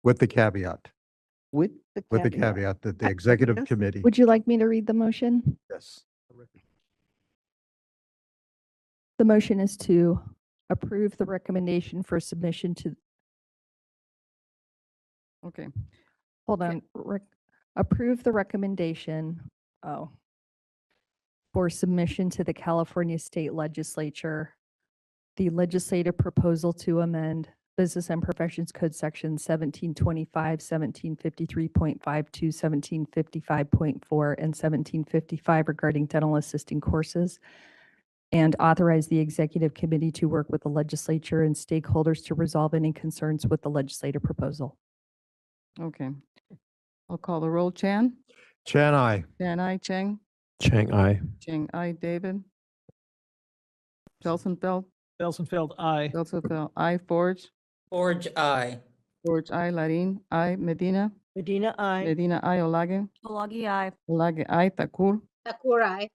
With the caveat, with the caveat that the executive Yes. committee. Would you like me to read the motion? Yes. The motion is to approve the recommendation for submission to, Okay. hold on, approve the recommendation, for submission to the California State Legislature, the legislative proposal to amend Business and Professions Code Section 1725, 1753.52, 1755.4, and 1755 regarding dental assisting courses, and authorize the executive committee to work with the legislature and stakeholders to resolve any concerns with the legislative proposal. Okay. I'll call the roll. Chan? Chan, aye. Chan, I. Chang? Chang, aye. Chang, I. David? Felsenfeld? Felsenfeld, aye. Felsenfeld, I. Forge? Forge, aye. Forge, I. Larin, I. Medina? Medina, aye. Medina, I. Olage? Olagi, aye. Olage, I. Thakur? Thakur, aye.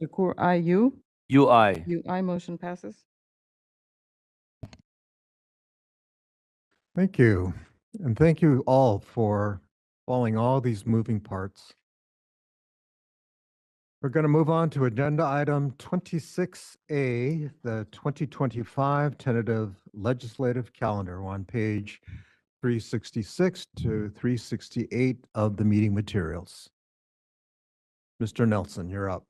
Thakur, I. You? You, aye. You, I. Motion passes. Thank you. And thank you all for following all these moving parts. We're going to move on to agenda item 26A, the 2025 tentative legislative calendar on page 366 to 368 of the meeting materials. Mr. Nelson, you're up.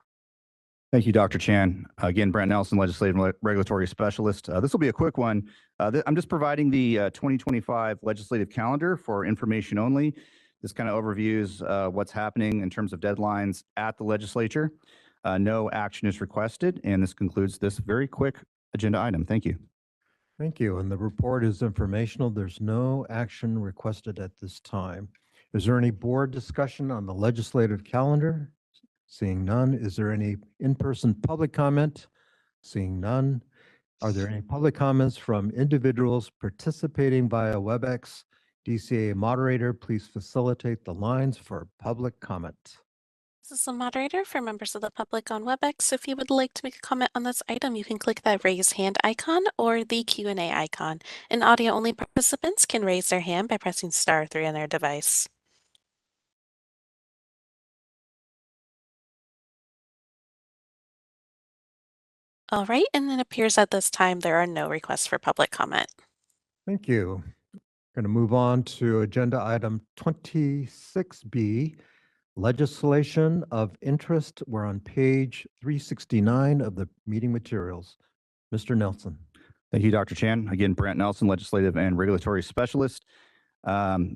Thank you, Dr. Chan. Again, Brent Nelson, Legislative and Regulatory Specialist. This will be a quick one. I'm just providing the 2025 legislative calendar for information only. This kind of overviews what's happening in terms of deadlines at the legislature. No action is requested, and this concludes this very quick agenda item. Thank you. Thank you. And the report is informational. There's no action requested at this time. Is there any board discussion on the legislative calendar? Seeing none. Is there any in-person public comment? Seeing none. Are there any public comments from individuals participating via WebEx? DCA moderator, please facilitate the lines for public comment. This is the moderator for members of the public on WebEx. If you would like to make a comment on this item, you can click that raise hand icon or the Q&A icon. And audio-only participants can raise their hand by pressing *3 on their device. All right, and it appears at this time there are no requests for public comment. Thank you. Going to move on to agenda item 26B, legislation of interest. We're on page 369 of the meeting materials. Mr. Nelson. Thank you, Dr. Chan. Again, Brent Nelson, Legislative and Regulatory Specialist.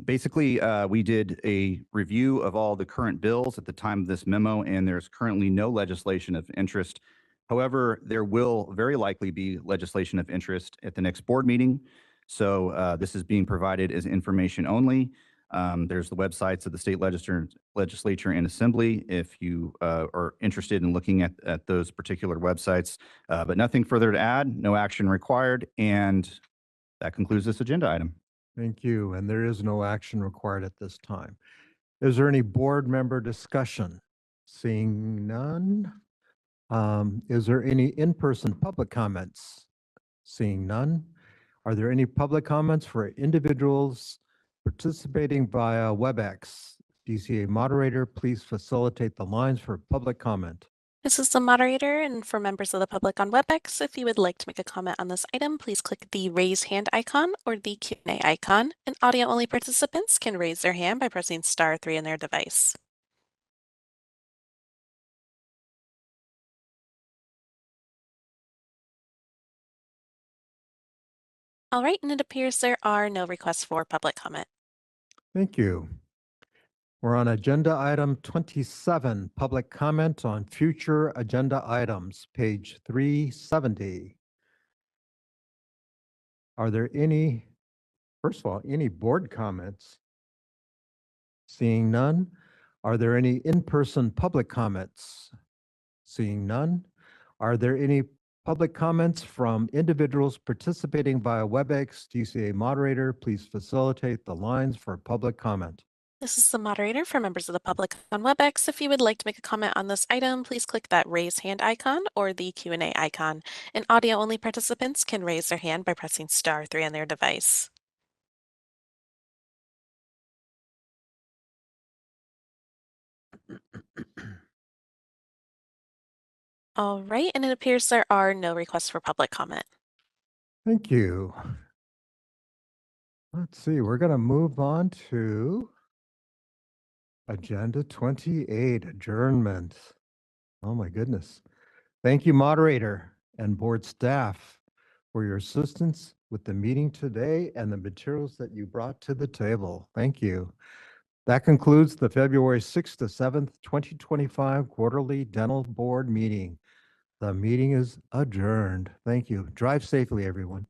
Basically, we did a review of all the current bills at the time of this memo, and there's currently no legislation of interest. However, there will very likely be legislation of interest at the next board meeting. So this is being provided as information only. There's the websites of the state legislature and assembly if you are interested in looking at those particular websites. But nothing further to add, no action required, and that concludes this agenda item. Thank you. And there is no action required at this time. Is there any board member discussion? Seeing none. Is there any in-person public comments? Seeing none. Are there any public comments for individuals participating via WebEx? DCA moderator, please facilitate the lines for public comment. This is the moderator, and for members of the public on WebEx, if you would like to make a comment on this item, please click the raise hand icon or the Q&A icon, and audio-only participants can raise their hand by pressing *3 on their device. All right, and it appears there are no requests for public comment. Thank you. We're on agenda item 27, public comment on future agenda items, page 370. Are there any, first of all, any board comments? Seeing none. Are there any in-person public comments? Seeing none. Are there any public comments from individuals participating via WebEx? DCA moderator, please facilitate the lines for public comment. This is the moderator for members of the public on WebEx. If you would like to make a comment on this item, please click that raise hand icon or the Q&A icon. And audio-only participants can raise their hand by pressing *3 on their device. All right, and it appears there are no requests for public comment. Thank you. Let's see, we're going to move on to Agenda 28, adjournment. Oh my goodness. Thank you, moderator and board staff, for your assistance with the meeting today and the materials that you brought to the table. Thank you. That concludes the February 6th to 7th, 2025 quarterly dental board meeting. The meeting is adjourned. Thank you. Drive safely, everyone.